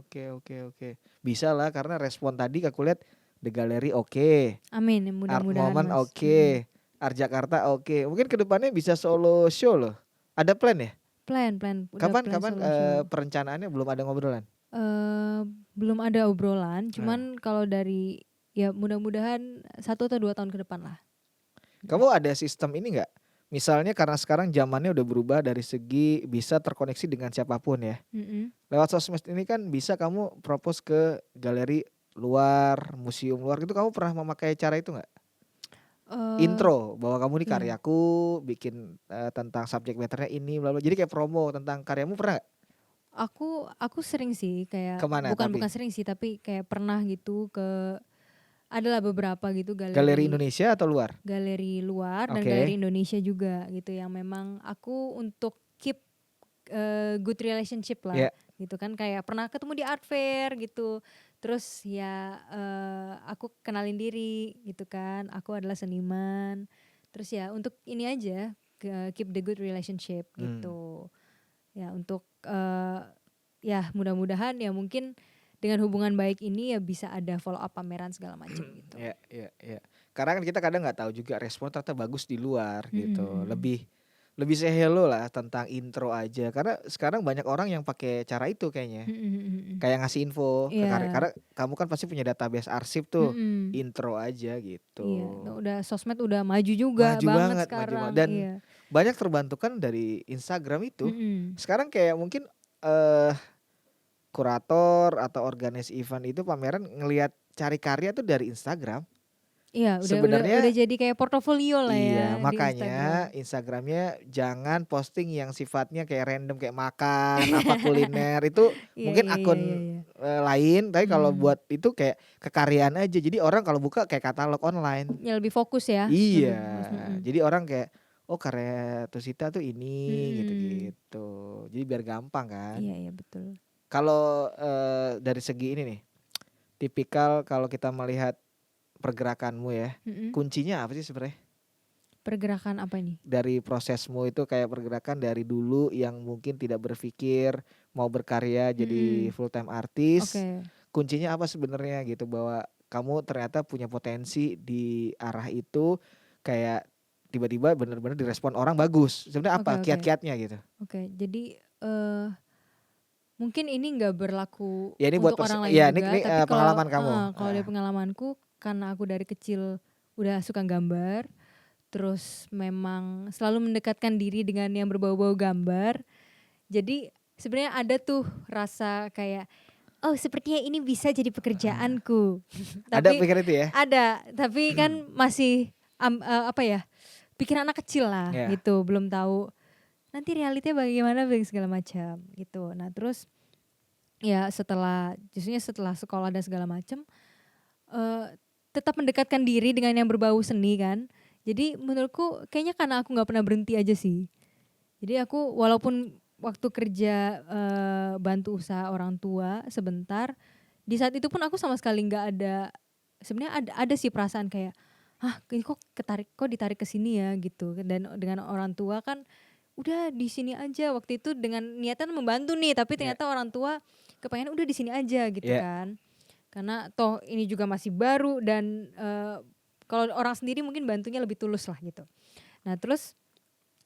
Oke. Bisa lah karena respon tadi aku lihat The Gallery oke. Amin, mudah-mudahan. Art Moment oke. Art Jakarta oke. Mungkin kedepannya bisa solo show loh. Ada plan ya? Plan. Kapan perencanaannya? Belum ada ngobrolan? Belum ada obrolan. Cuman kalau dari ya mudah-mudahan 1 atau 2 tahun ke depan lah. Kamu ada sistem ini gak? Misalnya karena sekarang zamannya udah berubah dari segi bisa terkoneksi dengan siapapun ya. Lewat sosmed ini kan bisa kamu propose ke galeri luar, museum luar gitu. Kamu pernah memakai cara itu gak? Intro bahwa kamu nih karyaku bikin tentang subject matternya ini bla bla. Jadi kayak promo tentang karyamu pernah gak? Aku sering sih kayak Kemana tapi? bukan sering sih tapi kayak pernah gitu adalah beberapa gitu Galeri galeri Indonesia atau luar? galeri luar dan Oke. galeri Indonesia juga gitu yang memang aku untuk keep good relationship lah Ya. gitu kan, kayak pernah ketemu di art fair gitu, terus ya aku kenalin diri gitu kan, aku adalah seniman, terus ya untuk ini aja keep the good relationship gitu ya, untuk ya mudah-mudahan ya mungkin dengan hubungan baik ini ya bisa ada follow up pameran segala macam gitu. Ya. Karena kan kita kadang nggak tahu juga respon ternyata bagus di luar gitu. Mm-mm. Lebih say hello lah tentang intro aja. Karena sekarang banyak orang yang pakai cara itu kayaknya. Mm-mm. Kayak ngasih info ke karya. Iya. Karena kamu kan pasti punya database arsip tuh. Mm-mm. Intro aja gitu. Iya, udah sosmed udah maju juga Maju banget banget, maju banget. sekarang. Dan Iya. banyak terbantu kan dari Instagram itu. Mm-mm. Sekarang kayak mungkin kurator atau organis event itu pameran ngelihat cari karya tuh dari Instagram. Iya, udah Sebenarnya jadi kayak portofolio lah ya iya, di makanya Instagram. Instagramnya jangan posting yang sifatnya kayak random kayak makan, apa kuliner itu Iya, mungkin iya, iya, iya, akun iya. lain. Tapi kalau Mm. buat itu kayak kekaryaan aja. Jadi orang kalau buka kayak katalog online. Ya lebih fokus ya, Iya, lebih fokus. Mm-mm. jadi orang kayak oh karya Tusita tuh ini Mm-mm. gitu-gitu. Jadi biar gampang kan. Iya, iya betul. Kalau dari segi ini nih, tipikal kalau kita melihat pergerakanmu ya, Mm-mm. kuncinya apa sih sebenarnya? Pergerakan apa ini? Dari prosesmu itu kayak pergerakan dari dulu yang mungkin tidak berpikir mau berkarya jadi full time artis. Oke. Kuncinya apa sebenarnya gitu bahwa kamu ternyata punya potensi di arah itu, kayak tiba-tiba benar-benar direspon orang bagus. Sebenarnya apa Oke. kiat-kiatnya gitu? Oke, jadi mungkin ini nggak berlaku Ya ini buat untuk orang lain ya juga, ini tapi kalau pengalaman kamu. kalau dari pengalamanku, karena aku dari kecil udah suka gambar, terus memang selalu mendekatkan diri dengan yang berbau-bau gambar. Jadi sebenarnya ada tuh rasa kayak oh sepertinya ini bisa jadi pekerjaanku. Ada Tapi pikir itu ya? ada, tapi kan masih apa ya? Pikiran anak kecil lah Ya. gitu, belum tahu nanti realitanya bagaimana segala macam gitu. Nah, terus ya setelah sekolah dan segala macam tetap mendekatkan diri dengan yang berbau seni kan. Jadi menurutku kayaknya karena aku nggak pernah berhenti aja sih. Jadi aku walaupun waktu kerja bantu usaha orang tua sebentar, di saat itu pun aku sama sekali nggak ada, sebenarnya ada sih perasaan kayak ini kok ditarik ke sini ya gitu. Dan dengan orang tua kan udah di sini aja, waktu itu dengan niatan membantu nih, tapi ternyata orang tua kepengen udah di sini aja gitu kan. Karena toh ini juga masih baru dan kalau orang sendiri mungkin bantunya lebih tulus lah gitu. Nah, terus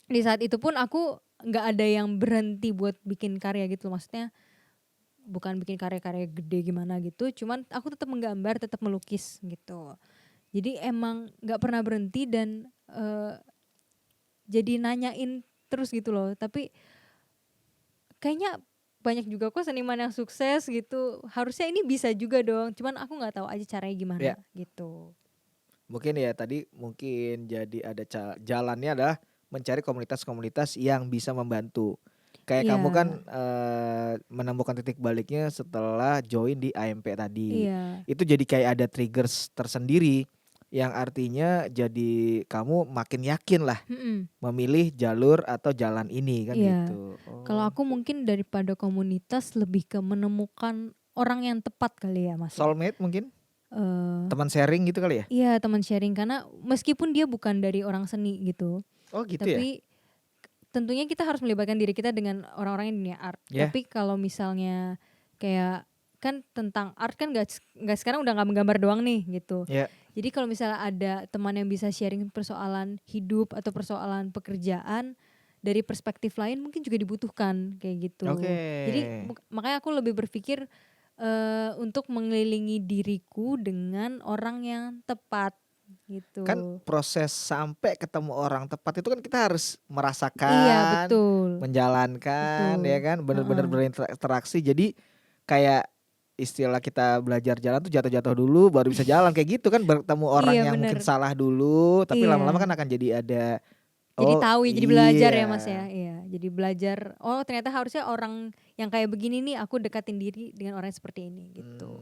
di saat itu pun aku nggak ada yang berhenti buat bikin karya gitu, maksudnya bukan bikin karya-karya gede gimana gitu, cuman aku tetap menggambar, tetap melukis gitu. Jadi emang nggak pernah berhenti dan jadi nanyain terus gitu loh. Tapi kayaknya banyak juga kok seniman yang sukses gitu, harusnya ini bisa juga dong, cuman aku nggak tahu aja caranya gimana gitu. Mungkin ya tadi mungkin jadi ada jalannya adalah mencari komunitas-komunitas yang bisa membantu. Kayak kamu kan menemukan titik baliknya setelah join di AMP tadi. Itu jadi kayak ada triggers tersendiri yang artinya jadi kamu makin yakin lah memilih jalur atau jalan ini kan gitu. Kalau aku mungkin daripada komunitas lebih ke menemukan orang yang tepat kali ya Mas. Soulmate mungkin? Teman sharing gitu kali ya? Iya, teman sharing, karena meskipun dia bukan dari orang seni gitu. Oh gitu tapi tentunya kita harus melibatkan diri kita dengan orang-orang yang dunia art. Tapi kalau misalnya kayak kan tentang art kan gak sekarang udah gak menggambar doang nih gitu. Jadi kalau misalnya ada teman yang bisa sharing persoalan hidup atau persoalan pekerjaan dari perspektif lain mungkin juga dibutuhkan kayak gitu. Jadi makanya aku lebih berpikir untuk mengelilingi diriku dengan orang yang tepat gitu. Kan proses sampai ketemu orang tepat itu kan kita harus merasakan, menjalankan, ya kan, benar-benar berinteraksi. Jadi kayak istilah kita belajar jalan tuh jatuh-jatuh dulu baru bisa jalan kayak gitu kan, bertemu orang yang mungkin salah dulu, tapi lama-lama kan akan jadi ada Jadi Oh tahu ya, jadi belajar ya iya. Mas ya. Iya, jadi belajar. Oh ternyata harusnya orang yang kayak begini nih aku dekatin diri dengan orang yang seperti ini gitu.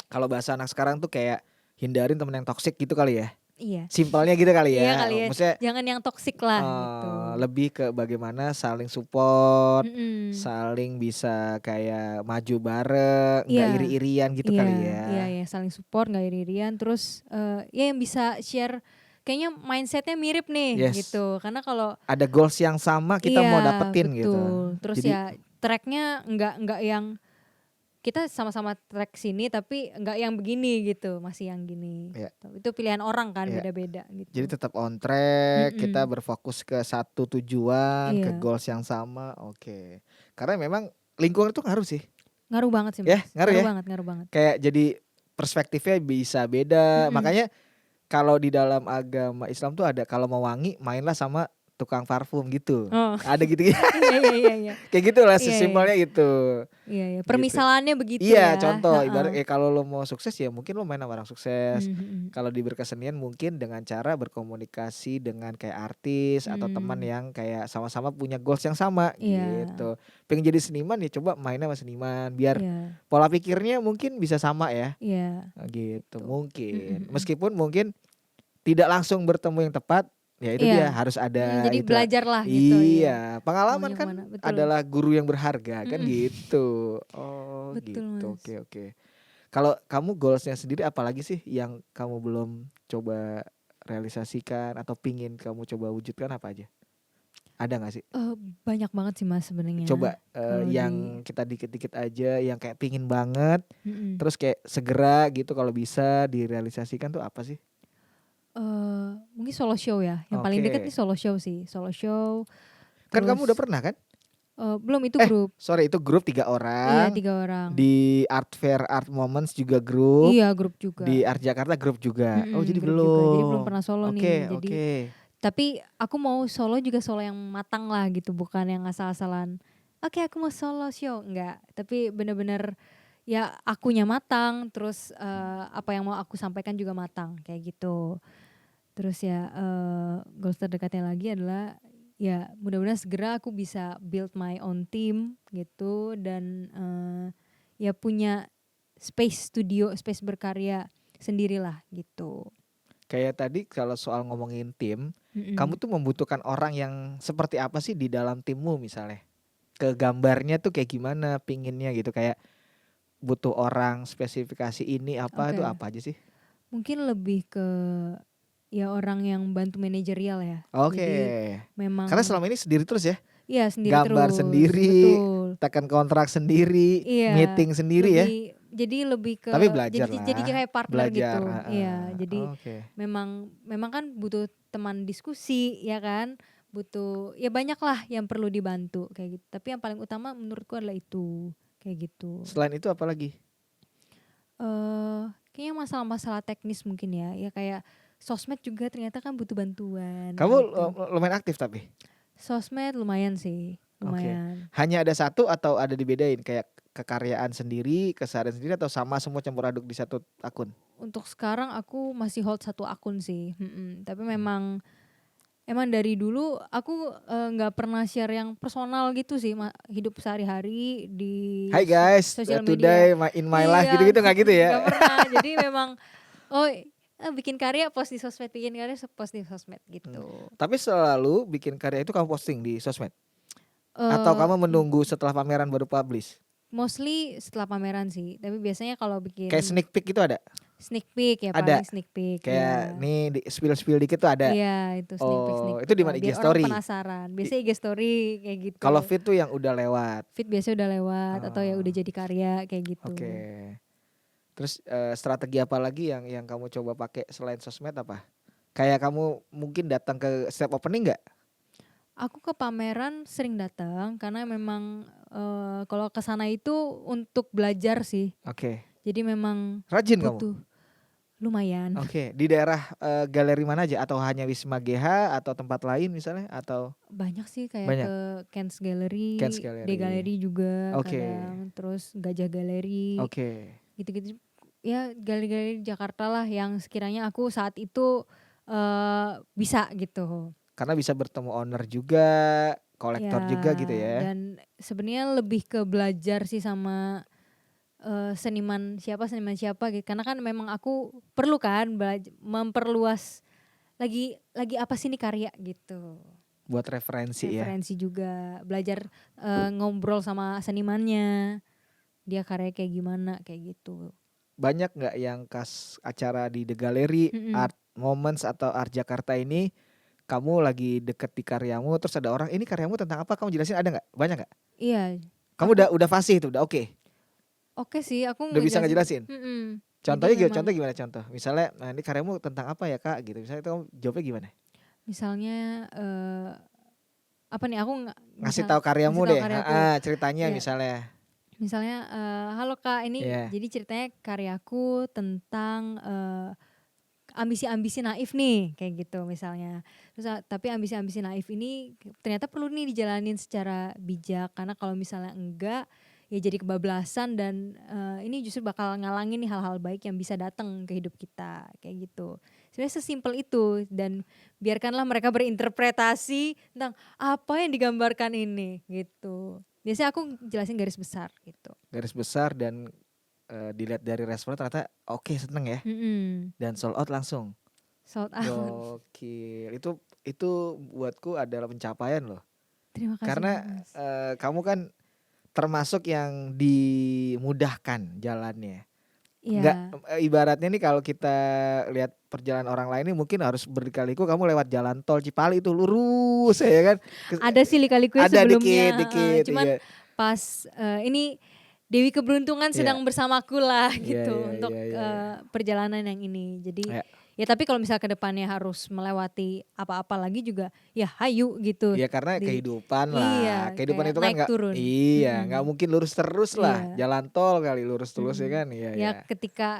Kalau bahasa anak sekarang tuh kayak hindarin temen yang toksik gitu kali ya. Iya. Simpelnya gitu kali Iya ya. kali ya. Maksudnya Jangan yang toksik lah gitu. lebih ke bagaimana saling support, Mm-mm. saling bisa kayak maju bareng, nggak Iya. iri-irian gitu Iya, kali ya. iya, saling support, nggak iri-irian. Terus ya yang bisa share, kayaknya mindsetnya mirip nih Yes. gitu. Karena kalau Ada goals yang sama kita mau iya dapetin gitu. betul. Terus Jadi ya tracknya nggak yang kita sama-sama track sini tapi nggak yang begini gitu, masih yang gini. ya, Itu pilihan orang kan ya. beda-beda Jadi gitu. tetap on track, kita Mm-mm. berfokus ke satu tujuan, ke Iya, goals yang sama. Oke. Karena memang lingkungan itu ngaruh sih. ngaruh banget sih Ya, Mas. ngaruh ya. Ngaruh banget. Kayak jadi perspektifnya bisa beda. Mm-mm. Makanya kalau di dalam agama Islam tuh ada kalau mau wangi mainlah sama tukang parfum gitu. Oh, Ada gitu. iya. Kayak gitulah Iya. sesimpelnya itu. Iya. Gitu. Permisalannya begitu Iya, ya. contoh ibarat Ha-ha. kalau lo mau sukses ya mungkin lo main sama orang sukses. Mhm. Kalau di berkesenian mungkin dengan cara berkomunikasi dengan kayak artis atau teman Hmm, yang kayak sama-sama punya goals yang sama iya, gitu. Pengen jadi seniman ya coba mainnya sama seniman biar iya, pola pikirnya mungkin bisa sama ya. iya, Gitu tuh. mungkin. Mhm. Meskipun mungkin tidak langsung bertemu yang tepat, ya itu dia Iya, harus ada jadi itu. belajar lah gitu ya. Iya, pengalaman Maunya kan kemana? Betul. adalah guru yang berharga kan Mm-mm. gitu. Oh Betul gitu, Mas. oke. Kalau kamu goalsnya sendiri apalagi sih yang kamu belum coba realisasikan atau pingin kamu coba wujudkan apa aja? Ada gak sih? Eh, banyak banget sih Mas Coba sebenarnya. Kalau di, yang kita dikit-dikit aja yang kayak pingin banget, mm-mm. terus kayak segera gitu kalau bisa direalisasikan tuh apa sih? Mungkin solo show ya. Yang paling deket Oke. nih solo show sih. Solo show. Kan kamu udah Terus pernah kan? belum, itu grup. Sorry itu grup 3 Iya, orang. 3 orang. Di Art Fair Art Moments juga grup. Iya, grup juga. Di Art Jakarta grup juga. Oh jadi Grup juga. Jadi belum belum. pernah solo nih. Jadi Oke. tapi aku mau solo juga solo yang matang lah gitu, bukan yang asal-asalan. Oke, aku mau solo show, enggak. Tapi bener-bener ya akunya matang, terus apa yang mau aku sampaikan juga matang kayak gitu. Terus ya goals terdekatnya lagi adalah ya mudah-mudahan segera aku bisa build my own team gitu, dan ya punya space studio, space berkarya sendirilah gitu. Kayak tadi kalau soal ngomongin tim, kamu Mm-mm. tuh membutuhkan orang yang seperti apa sih di dalam timmu misalnya? Ke gambarnya tuh kayak gimana pinginnya gitu, kayak butuh orang spesifikasi ini apa tuh Oke. apa aja sih? Mungkin lebih ke ya orang yang bantu manajerial ya. Oke. Jadi Karena memang selama ini sendiri terus ya? iya sendiri Gambar terus, sendiri, betul. tekan kontrak sendiri, Iya, meeting sendiri ya. lebih ke Tapi belajar jadi lah, kayak partner belajar. gitu. Iya, jadi Oke. memang kan butuh teman diskusi ya kan. Butuh ya banyak lah yang perlu dibantu kayak gitu. Tapi yang paling utama menurutku adalah itu, kayak gitu. Selain itu apa lagi? Kayaknya masalah-masalah teknis mungkin ya. Ya kayak sosmed juga ternyata kan butuh bantuan Kamu gitu. lumayan aktif tapi. Sosmed lumayan sih, Oke. lumayan. Hanya ada satu atau ada dibedain kayak kekaryaan sendiri, keseharian sendiri atau sama semua campur aduk di satu akun? Untuk sekarang aku masih hold satu akun sih. Tapi memang dari dulu aku nggak pernah share yang personal gitu sih, hidup sehari-hari di Hai guys, sosial today media. in my life Iya, gitu-gitu nggak gitu ya? nggak pernah. Jadi memang oh bikin karya post di sosmed, bikin karya post di sosmed gitu. Tapi selalu bikin karya itu kamu posting di sosmed? Atau Eh, kamu menunggu setelah pameran baru publish? Mostly setelah pameran sih. Tapi biasanya kalau Kayak bikin sneak peek itu ada? sneak peek ya, Ada. paling sneak peek Kayak ya. nih di spill dikit tuh ada. Iya, itu Oh, sneak itu peek di lah. mana IG Biar orang story? penasaran. Biasanya IG story kayak gitu. Kalau feed tuh yang udah lewat. Feed biasanya udah lewat atau ya Oh, udah jadi karya kayak gitu. Oke. Terus strategi apa lagi yang kamu coba pakai selain sosmed apa? Kayak kamu mungkin datang ke setiap opening nggak? Aku ke pameran sering datang karena memang kalau ke sana itu untuk belajar sih. Oke. Jadi memang Rajin kamu? butuh lumayan. Oke. Di daerah galeri mana aja? Atau hanya Wisma GH atau tempat lain misalnya? Atau Banyak sih kayak banyak? ke Ken's Gallery, Ken's D Gallery. Gallery juga Oke. kadang, terus Gajah Gallery, Oke. gitu-gitu. Ya galeri-galeri di Jakarta lah yang sekiranya aku saat itu bisa gitu. Karena bisa bertemu owner juga, kolektor juga gitu ya. Dan sebenarnya lebih ke belajar sih sama seniman siapa gitu. Karena kan memang aku perlu kan memperluas lagi apa sih ini karya gitu. Buat referensi ya. Referensi juga, belajar ngobrol sama senimannya. Dia karya kayak gimana kayak gitu. Banyak nggak yang acara di The Gallery, Art Moments atau Art Jakarta ini kamu lagi deket di karyamu terus ada orang ini karyamu tentang apa, kamu jelasin, ada nggak? Banyak nggak? Iya. Kamu udah fasih itu, udah oke? Oke sih, aku udah bisa ngejelasin? Contohnya contoh gimana contoh? Misalnya, nah ini karyamu tentang apa ya kak gitu, misalnya itu kamu jawabnya gimana? Misalnya apa nih, aku ngasih tahu karyamu deh, ceritanya yeah. Misalnya halo kak, ini jadi ceritanya karyaku tentang ambisi-ambisi naif nih kayak gitu misalnya. Terus tapi ambisi-ambisi naif ini ternyata perlu nih dijalanin secara bijak, karena kalau misalnya enggak ya jadi kebablasan dan ini justru bakal ngalangin nih hal-hal baik yang bisa datang ke hidup kita kayak gitu. Sebenarnya sesimpel itu, dan biarkanlah mereka berinterpretasi tentang apa yang digambarkan ini gitu. Biasanya aku jelasin garis besar gitu. Garis besar dan dilihat dari respon ternyata oke, seneng ya. Dan sold out langsung. Sold out. Oke, itu buatku adalah pencapaian loh. Terima kasih. Karena kamu kan termasuk yang dimudahkan jalannya. Nggak, ibaratnya nih kalau kita lihat perjalanan orang lain ini mungkin harus berliku-liku, kamu lewat jalan tol Cipali itu lurus ya kan. Ada sih lika-liku sebelumnya. Dikit, cuman pas ini Dewi Keberuntungan sedang bersamaku lah gitu untuk perjalanan yang ini. Jadi ya tapi kalau misal ke depannya harus melewati apa-apa lagi juga ya hayu gitu. Iya, karena kehidupan lah. Kehidupan itu kan nggak mungkin lurus terus lah. Jalan tol kali lurus terus ya kan. Ya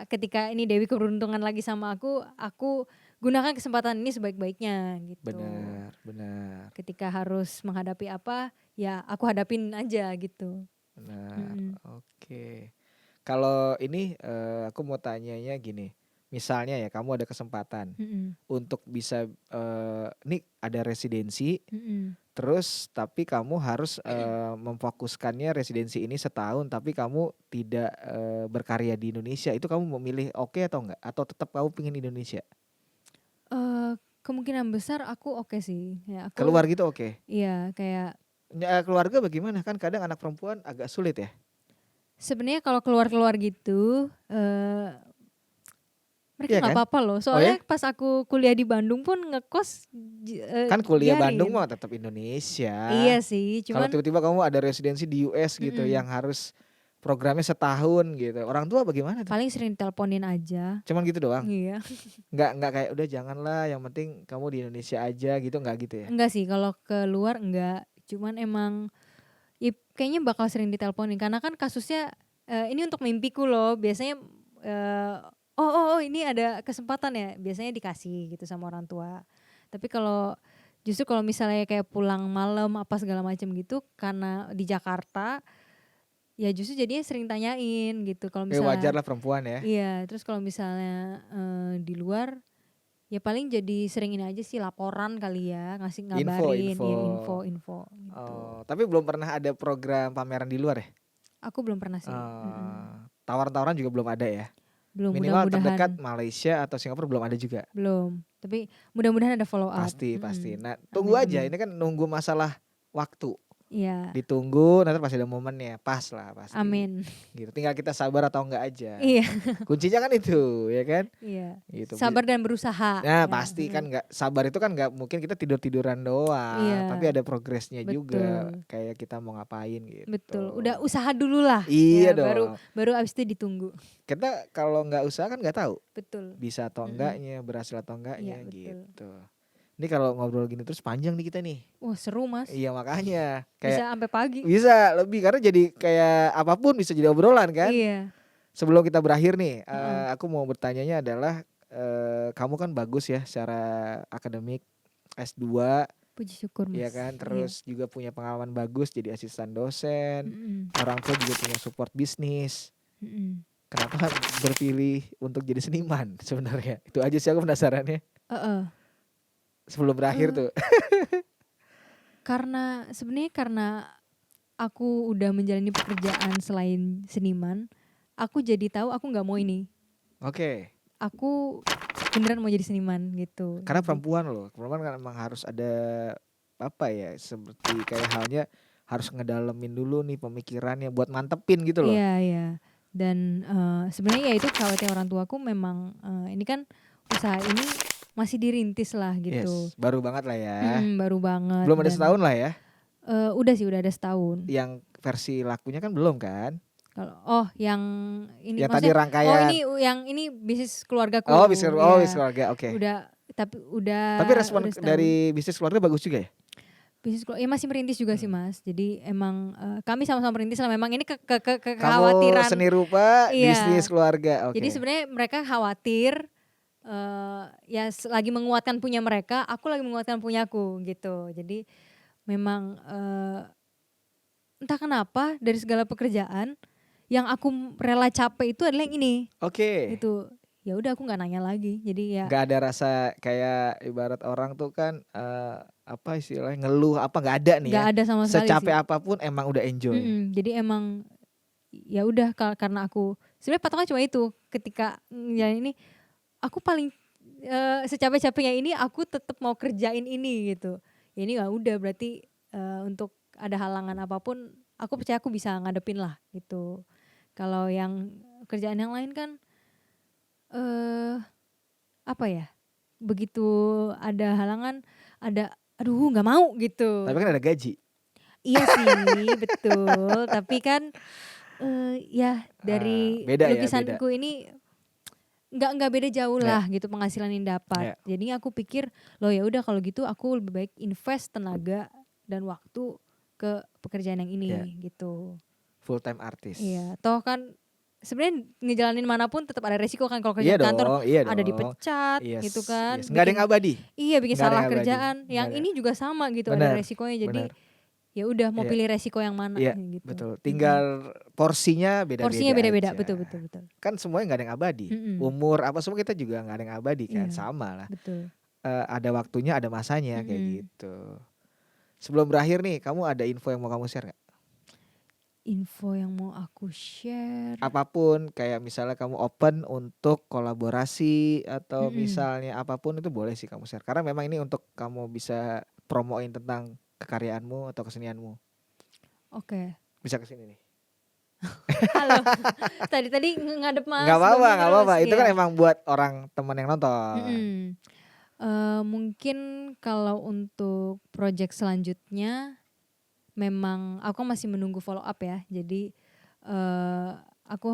ketika ini Dewi Keberuntungan lagi sama aku gunakan kesempatan ini sebaik-baiknya gitu. Benar. Ketika harus menghadapi apa ya aku hadapin aja gitu. Benar. Oke. Kalau ini aku mau tanyanya gini. Misalnya ya kamu ada kesempatan untuk bisa ini ada residensi, terus tapi kamu harus memfokuskannya residensi ini setahun, tapi kamu tidak berkarya di Indonesia, itu kamu memilih oke atau enggak? Atau tetap kamu pengen Indonesia? Kemungkinan besar aku oke sih. Ya, keluar gitu oke? Iya, kayak keluarga bagaimana? Kan kadang anak perempuan agak sulit ya. Sebenarnya kalau keluar gitu mereka nggak apa-apa loh. Soalnya pas aku kuliah di Bandung pun ngekos kan kuliah Bandung mah tetap Indonesia. Iya sih, cuman kalau tiba-tiba kamu ada residensi di US gitu yang harus programnya setahun gitu. Orang tua bagaimana tuh? Paling sering teleponin aja. Cuman gitu doang? Iya. Nggak kayak udah janganlah, yang penting kamu di Indonesia aja gitu, nggak gitu ya? Enggak sih, kalau keluar enggak. Cuman emang ya kayaknya bakal sering diteleponin karena kan kasusnya ini untuk mimpiku loh. Biasanya oh ini ada kesempatan ya, biasanya dikasih gitu sama orang tua. Tapi justru kalau misalnya kayak pulang malam apa segala macam gitu, karena di Jakarta ya justru jadinya sering tanyain gitu. Kalau misalnya wajar lah perempuan ya. Iya, terus kalau misalnya di luar ya paling jadi sering ini aja sih, laporan kali ya, ngabarin info gitu. Tapi belum pernah ada program pameran di luar ya? Aku belum pernah sih. Tawaran-tawaran juga belum ada ya? Belum, minimal terdekat Malaysia atau Singapura belum ada juga? Belum, tapi mudah-mudahan ada follow up. Pasti. Nah tunggu aja, ini kan nunggu masalah waktu. Iya. Ditunggu, nanti pasti ada momennya, pas lah pasti. Amin. Gitu, tinggal kita sabar atau enggak aja. Iya. Kuncinya kan itu, ya kan? Iya. Gitu. Sabar dan berusaha. Nah pasti kan nggak, sabar itu kan nggak mungkin kita tiduran doang, tapi ada progresnya juga, kayak kita mau ngapain gitu. Betul, udah usaha dulu lah. Iya dong. Baru abis itu ditunggu. Kita kalau nggak usaha kan nggak tahu. Betul. Bisa atau enggaknya, berhasil atau enggaknya gitu. Ini kalau ngobrol gini terus panjang nih kita nih. Wah seru mas. Iya makanya. Kayak bisa sampai pagi. Bisa lebih, karena jadi kayak apapun bisa jadi obrolan kan. Iya. Sebelum kita berakhir nih, aku mau bertanyanya adalah kamu kan bagus ya secara akademik, S2. Puji syukur mas. Iya kan, terus juga punya pengalaman bagus jadi asisten dosen. Orang tua juga punya support bisnis. Kenapa berpilih untuk jadi seniman sebenarnya? Itu aja sih aku penasarannya. sebelum berakhir tuh? Karena sebenarnya karena aku udah menjalani pekerjaan selain seniman, aku jadi tahu aku nggak mau ini. Oke. Aku beneran mau jadi seniman gitu. Karena Jadi perempuan loh, perempuan kan emang harus ada apa ya, seperti kayak halnya harus ngedalemin dulu nih pemikirannya buat mantepin gitu loh. iya iya. Dan sebenarnya ya itu kekhawatiran orang tuaku memang ini kan usaha ini masih dirintis lah gitu. Yes, baru banget lah ya. Baru banget Belum ada dan setahun lah ya. udah sih udah ada setahun. Yang versi lakunya kan belum kan? Kalau yang ini Yang tadi maksudnya rangkaian. yang ini bisnis keluargaku. Oh, bisnis Ya, keluarga, oke. udah Tapi respon udah setahun. dari bisnis keluarga bagus juga ya? Bisnis keluarga ya masih merintis juga sih Mas. Jadi emang kami sama-sama merintis lah. Memang ini Kamu kekhawatiran. seni rupa, Iya. bisnis keluarga, oke. Jadi sebenarnya mereka khawatir ya lagi menguatkan punya mereka, aku lagi menguatkan punyaku gitu. Jadi memang entah kenapa dari segala pekerjaan yang aku rela capek itu adalah yang ini. Oke. Gitu. Ya udah aku nggak nanya lagi. Jadi ya Gak ada rasa kayak ibarat orang tuh kan apa istilahnya ngeluh apa nggak ada nih nggak ya. ada sama sekali Secapek sih. apapun emang udah enjoy. Jadi emang ya udah karena aku sebenarnya patokannya cuma itu. Ketika ini aku paling secapek-capeknya ini aku tetap mau kerjain ini gitu. Ya ini ya udah berarti untuk ada halangan apapun aku percaya aku bisa ngadepin lah gitu. Kalau yang kerjaan yang lain kan apa ya? Begitu ada halangan, aduh nggak mau gitu. Tapi kan ada gaji. Iya sih, betul. Tapi kan ya dari Beda ya, lukisanku ini nggak beda jauh lah gitu penghasilan yang dapat. Yeah. Jadi aku pikir loh ya udah kalau gitu aku lebih baik invest tenaga dan waktu ke pekerjaan yang ini gitu. Full time artist. Iya, toh kan sebenarnya ngejalanin manapun tetap ada resiko kan kalau kerja kantor ada dipecat gitu kan. Yes. Nggak ada yang abadi. Iya bikin Nggak ada salah yang abadi. kerjaan. Yang ini juga sama gitu ada resikonya. Jadi ya udah mau pilih resiko yang mana gitu. Betul. Tinggal porsinya beda-beda. Porsinya beda-beda, betul. Kan semuanya nggak ada yang abadi. Umur apa semua kita juga nggak ada yang abadi kan, sama lah. Betul. Ada waktunya, ada masanya kayak gitu. Sebelum berakhir nih, kamu ada info yang mau kamu share nggak? Info yang mau aku share. Apapun, kayak misalnya kamu open untuk kolaborasi atau misalnya apapun itu boleh sih kamu share. Karena memang ini untuk kamu bisa promoin tentang kekaryaanmu atau kesenianmu. Oke. Bisa kesini nih. Halo. Tadi ngadep Mas. Gak apa-apa. Itu kan emang buat orang teman yang nonton. Mungkin kalau untuk project selanjutnya memang aku masih menunggu follow up ya. Jadi aku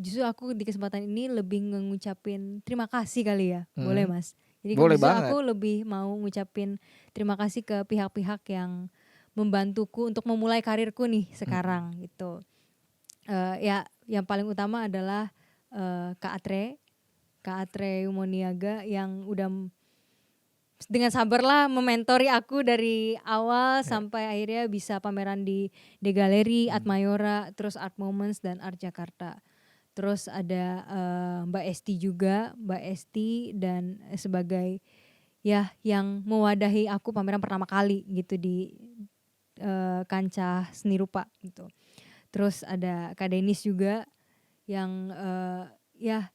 justru aku di kesempatan ini lebih ngucapin terima kasih kali ya. Boleh Mas? Jadi boleh justru banget. aku lebih mau ngucapin terima kasih ke pihak-pihak yang membantuku untuk memulai karirku nih sekarang gitu. Ya yang paling utama adalah Kak Atre Umoniaga yang udah dengan sabar lah mementori aku dari awal sampai akhirnya bisa pameran di The Gallery, Art Mayora, terus Art Moments dan Art Jakarta. Terus ada Mbak Esti juga, Mbak Esti dan sebagai ya yang mewadahi aku pameran pertama kali gitu di kancah seni rupa gitu. Terus ada Kak Denis juga yang ya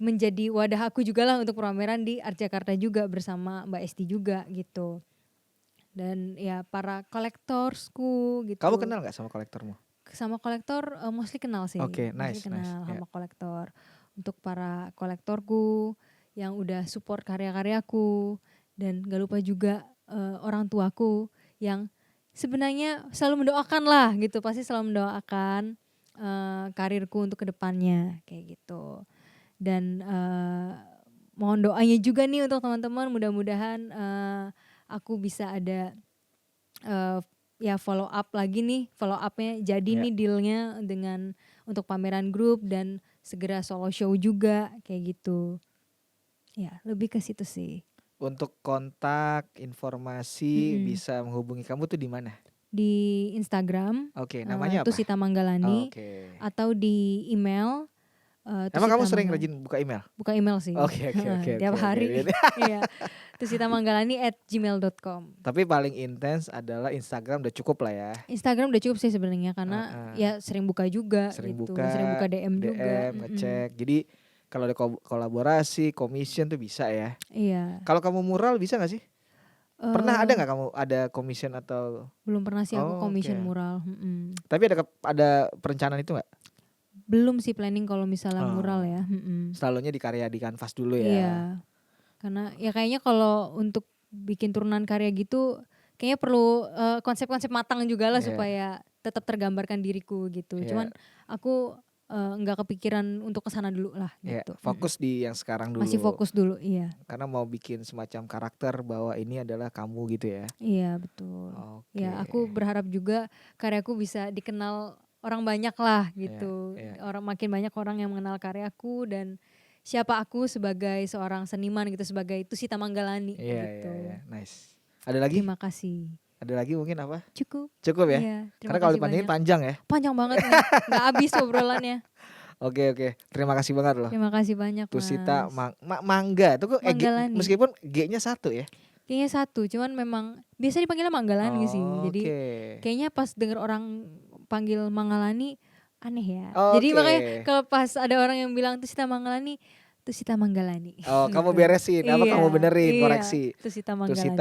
menjadi wadah aku juga lah untuk pameran di Art Jakarta juga bersama Mbak Esti juga gitu. Dan ya para kolektorsku gitu. Kamu kenal gak sama kolektormu? Sama kolektor mostly kenal sih. Oke, nice. Sama kolektor. Untuk para kolektorku yang udah support karya-karyaku. Dan gak lupa juga orang tuaku yang sebenarnya selalu mendoakan lah gitu. Pasti selalu mendoakan karirku untuk kedepannya kayak gitu. Dan mohon doanya juga nih untuk teman-teman, mudah-mudahan aku bisa ada ya follow up lagi nih, follow upnya jadi nih dealnya dengan untuk pameran grup dan segera solo show juga kayak gitu. Ya lebih ke situ sih. Untuk kontak, informasi bisa menghubungi kamu tuh di mana? Di Instagram. Oke, namanya apa? Tusita Manggalani. Atau di email Emang kamu Tusita sering Manggalani. rajin buka email? Buka email sih. Oke. Tiap hari. Iya. tusitamanggalani@gmail.com. Tapi paling intens adalah Instagram udah cukup lah ya. Instagram udah cukup sih sebenarnya karena ya sering buka juga Sering gitu. buka, Sering buka DM juga. ngecek. Jadi kalau ada kolaborasi, commission tuh bisa ya. Iya. Kalau kamu mural bisa gak sih? Pernah ada gak kamu ada commission atau? Belum pernah sih aku commission oke. mural. Tapi ada perencanaan itu gak? Belum sih planning kalau misalnya mural ya. Selalunya dikarya di kanvas dulu ya. Iya. Karena ya kayaknya kalau untuk bikin turunan karya gitu kayaknya perlu konsep-konsep matang juga lah supaya tetap tergambarkan diriku gitu. Cuman aku nggak kepikiran untuk kesana dulu lah gitu. Fokus di yang sekarang dulu. Masih fokus dulu, iya. Karena mau bikin semacam karakter bahwa ini adalah kamu gitu ya. Iya betul. Ya aku berharap juga karyaku bisa dikenal orang banyak lah gitu. Makin banyak orang yang mengenal karyaku dan siapa aku sebagai seorang seniman gitu, sebagai Tusita Manggalani gitu. Iya, nice. Ada lagi? Terima kasih. Ada lagi mungkin apa? Cukup ya? Iya, karena kalau dipanjangin panjang ya? Panjang banget nih, gak habis obrolannya. Oke. Terima kasih banget loh. Terima kasih banyak Tusita Mangga itu kok meskipun G-nya 1 ya? G-nya 1, cuman memang biasa dipanggilnya Manggalani sih. Jadi kayaknya pas denger orang panggil Manggalani aneh ya. Jadi makanya kalau pas ada orang yang bilang Tusita Manggalani, Tusita Manggalani. Oh, gitu. Kamu beresin, kamu benerin, koreksi. Tusita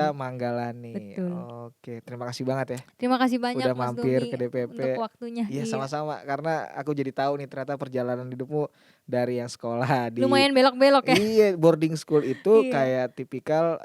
Manggalani. Betul. Oke, terima kasih banget ya. Terima kasih banyak udah Mas mampir Domi ke DPP. untuk waktunya. Iya, sama-sama. Karena aku jadi tahu nih ternyata perjalanan hidupmu dari yang sekolah di lumayan belok-belok ya. Iya, boarding school itu kayak tipikal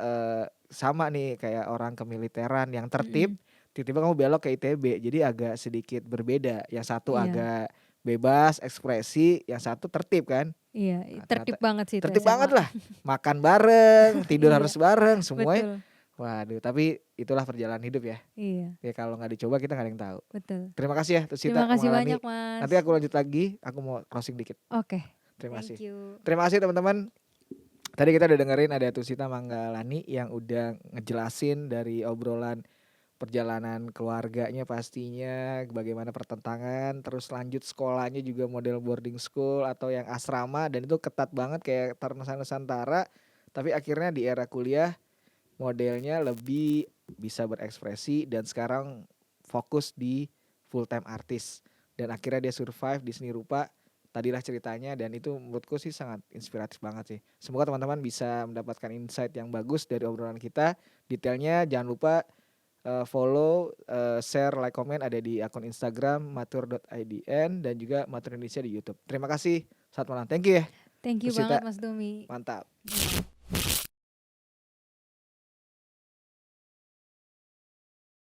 sama nih kayak orang kemiliteran yang tertib. Tiba-tiba kamu belok ke ITB, jadi agak sedikit berbeda. Yang satu agak bebas ekspresi, yang satu tertib kan. Iya, tertib banget sih. Tertib banget lah, makan bareng, tidur harus bareng, semuanya. Betul. Waduh, tapi itulah perjalanan hidup ya. Iya. Ya kalau nggak dicoba kita nggak ada yang tahu. Betul. Terima kasih ya Tusita. Terima kasih banyak Mas. Nanti aku lanjut lagi, aku mau closing dikit. Oke. Terima kasih. You. Terima kasih teman-teman. Tadi kita udah dengerin ada Tusita Manggalani yang udah ngejelasin dari obrolan perjalanan keluarganya pastinya, bagaimana pertentangan, terus lanjut sekolahnya juga model boarding school atau yang asrama, dan itu ketat banget kayak Taruna Nusantara, tapi akhirnya di era kuliah modelnya lebih bisa berekspresi dan sekarang fokus di full time artist dan akhirnya dia survive di seni rupa. Tadilah ceritanya dan itu menurutku sih sangat inspiratif banget sih. Semoga teman-teman bisa mendapatkan insight yang bagus dari obrolan kita. Detailnya jangan lupa follow, share, like, komen ada di akun Instagram matur.idn dan juga Matur Indonesia di YouTube. Terima kasih. Selamat malam. Thank you ya. Thank you Tusita. banget Mas Domi. Mantap.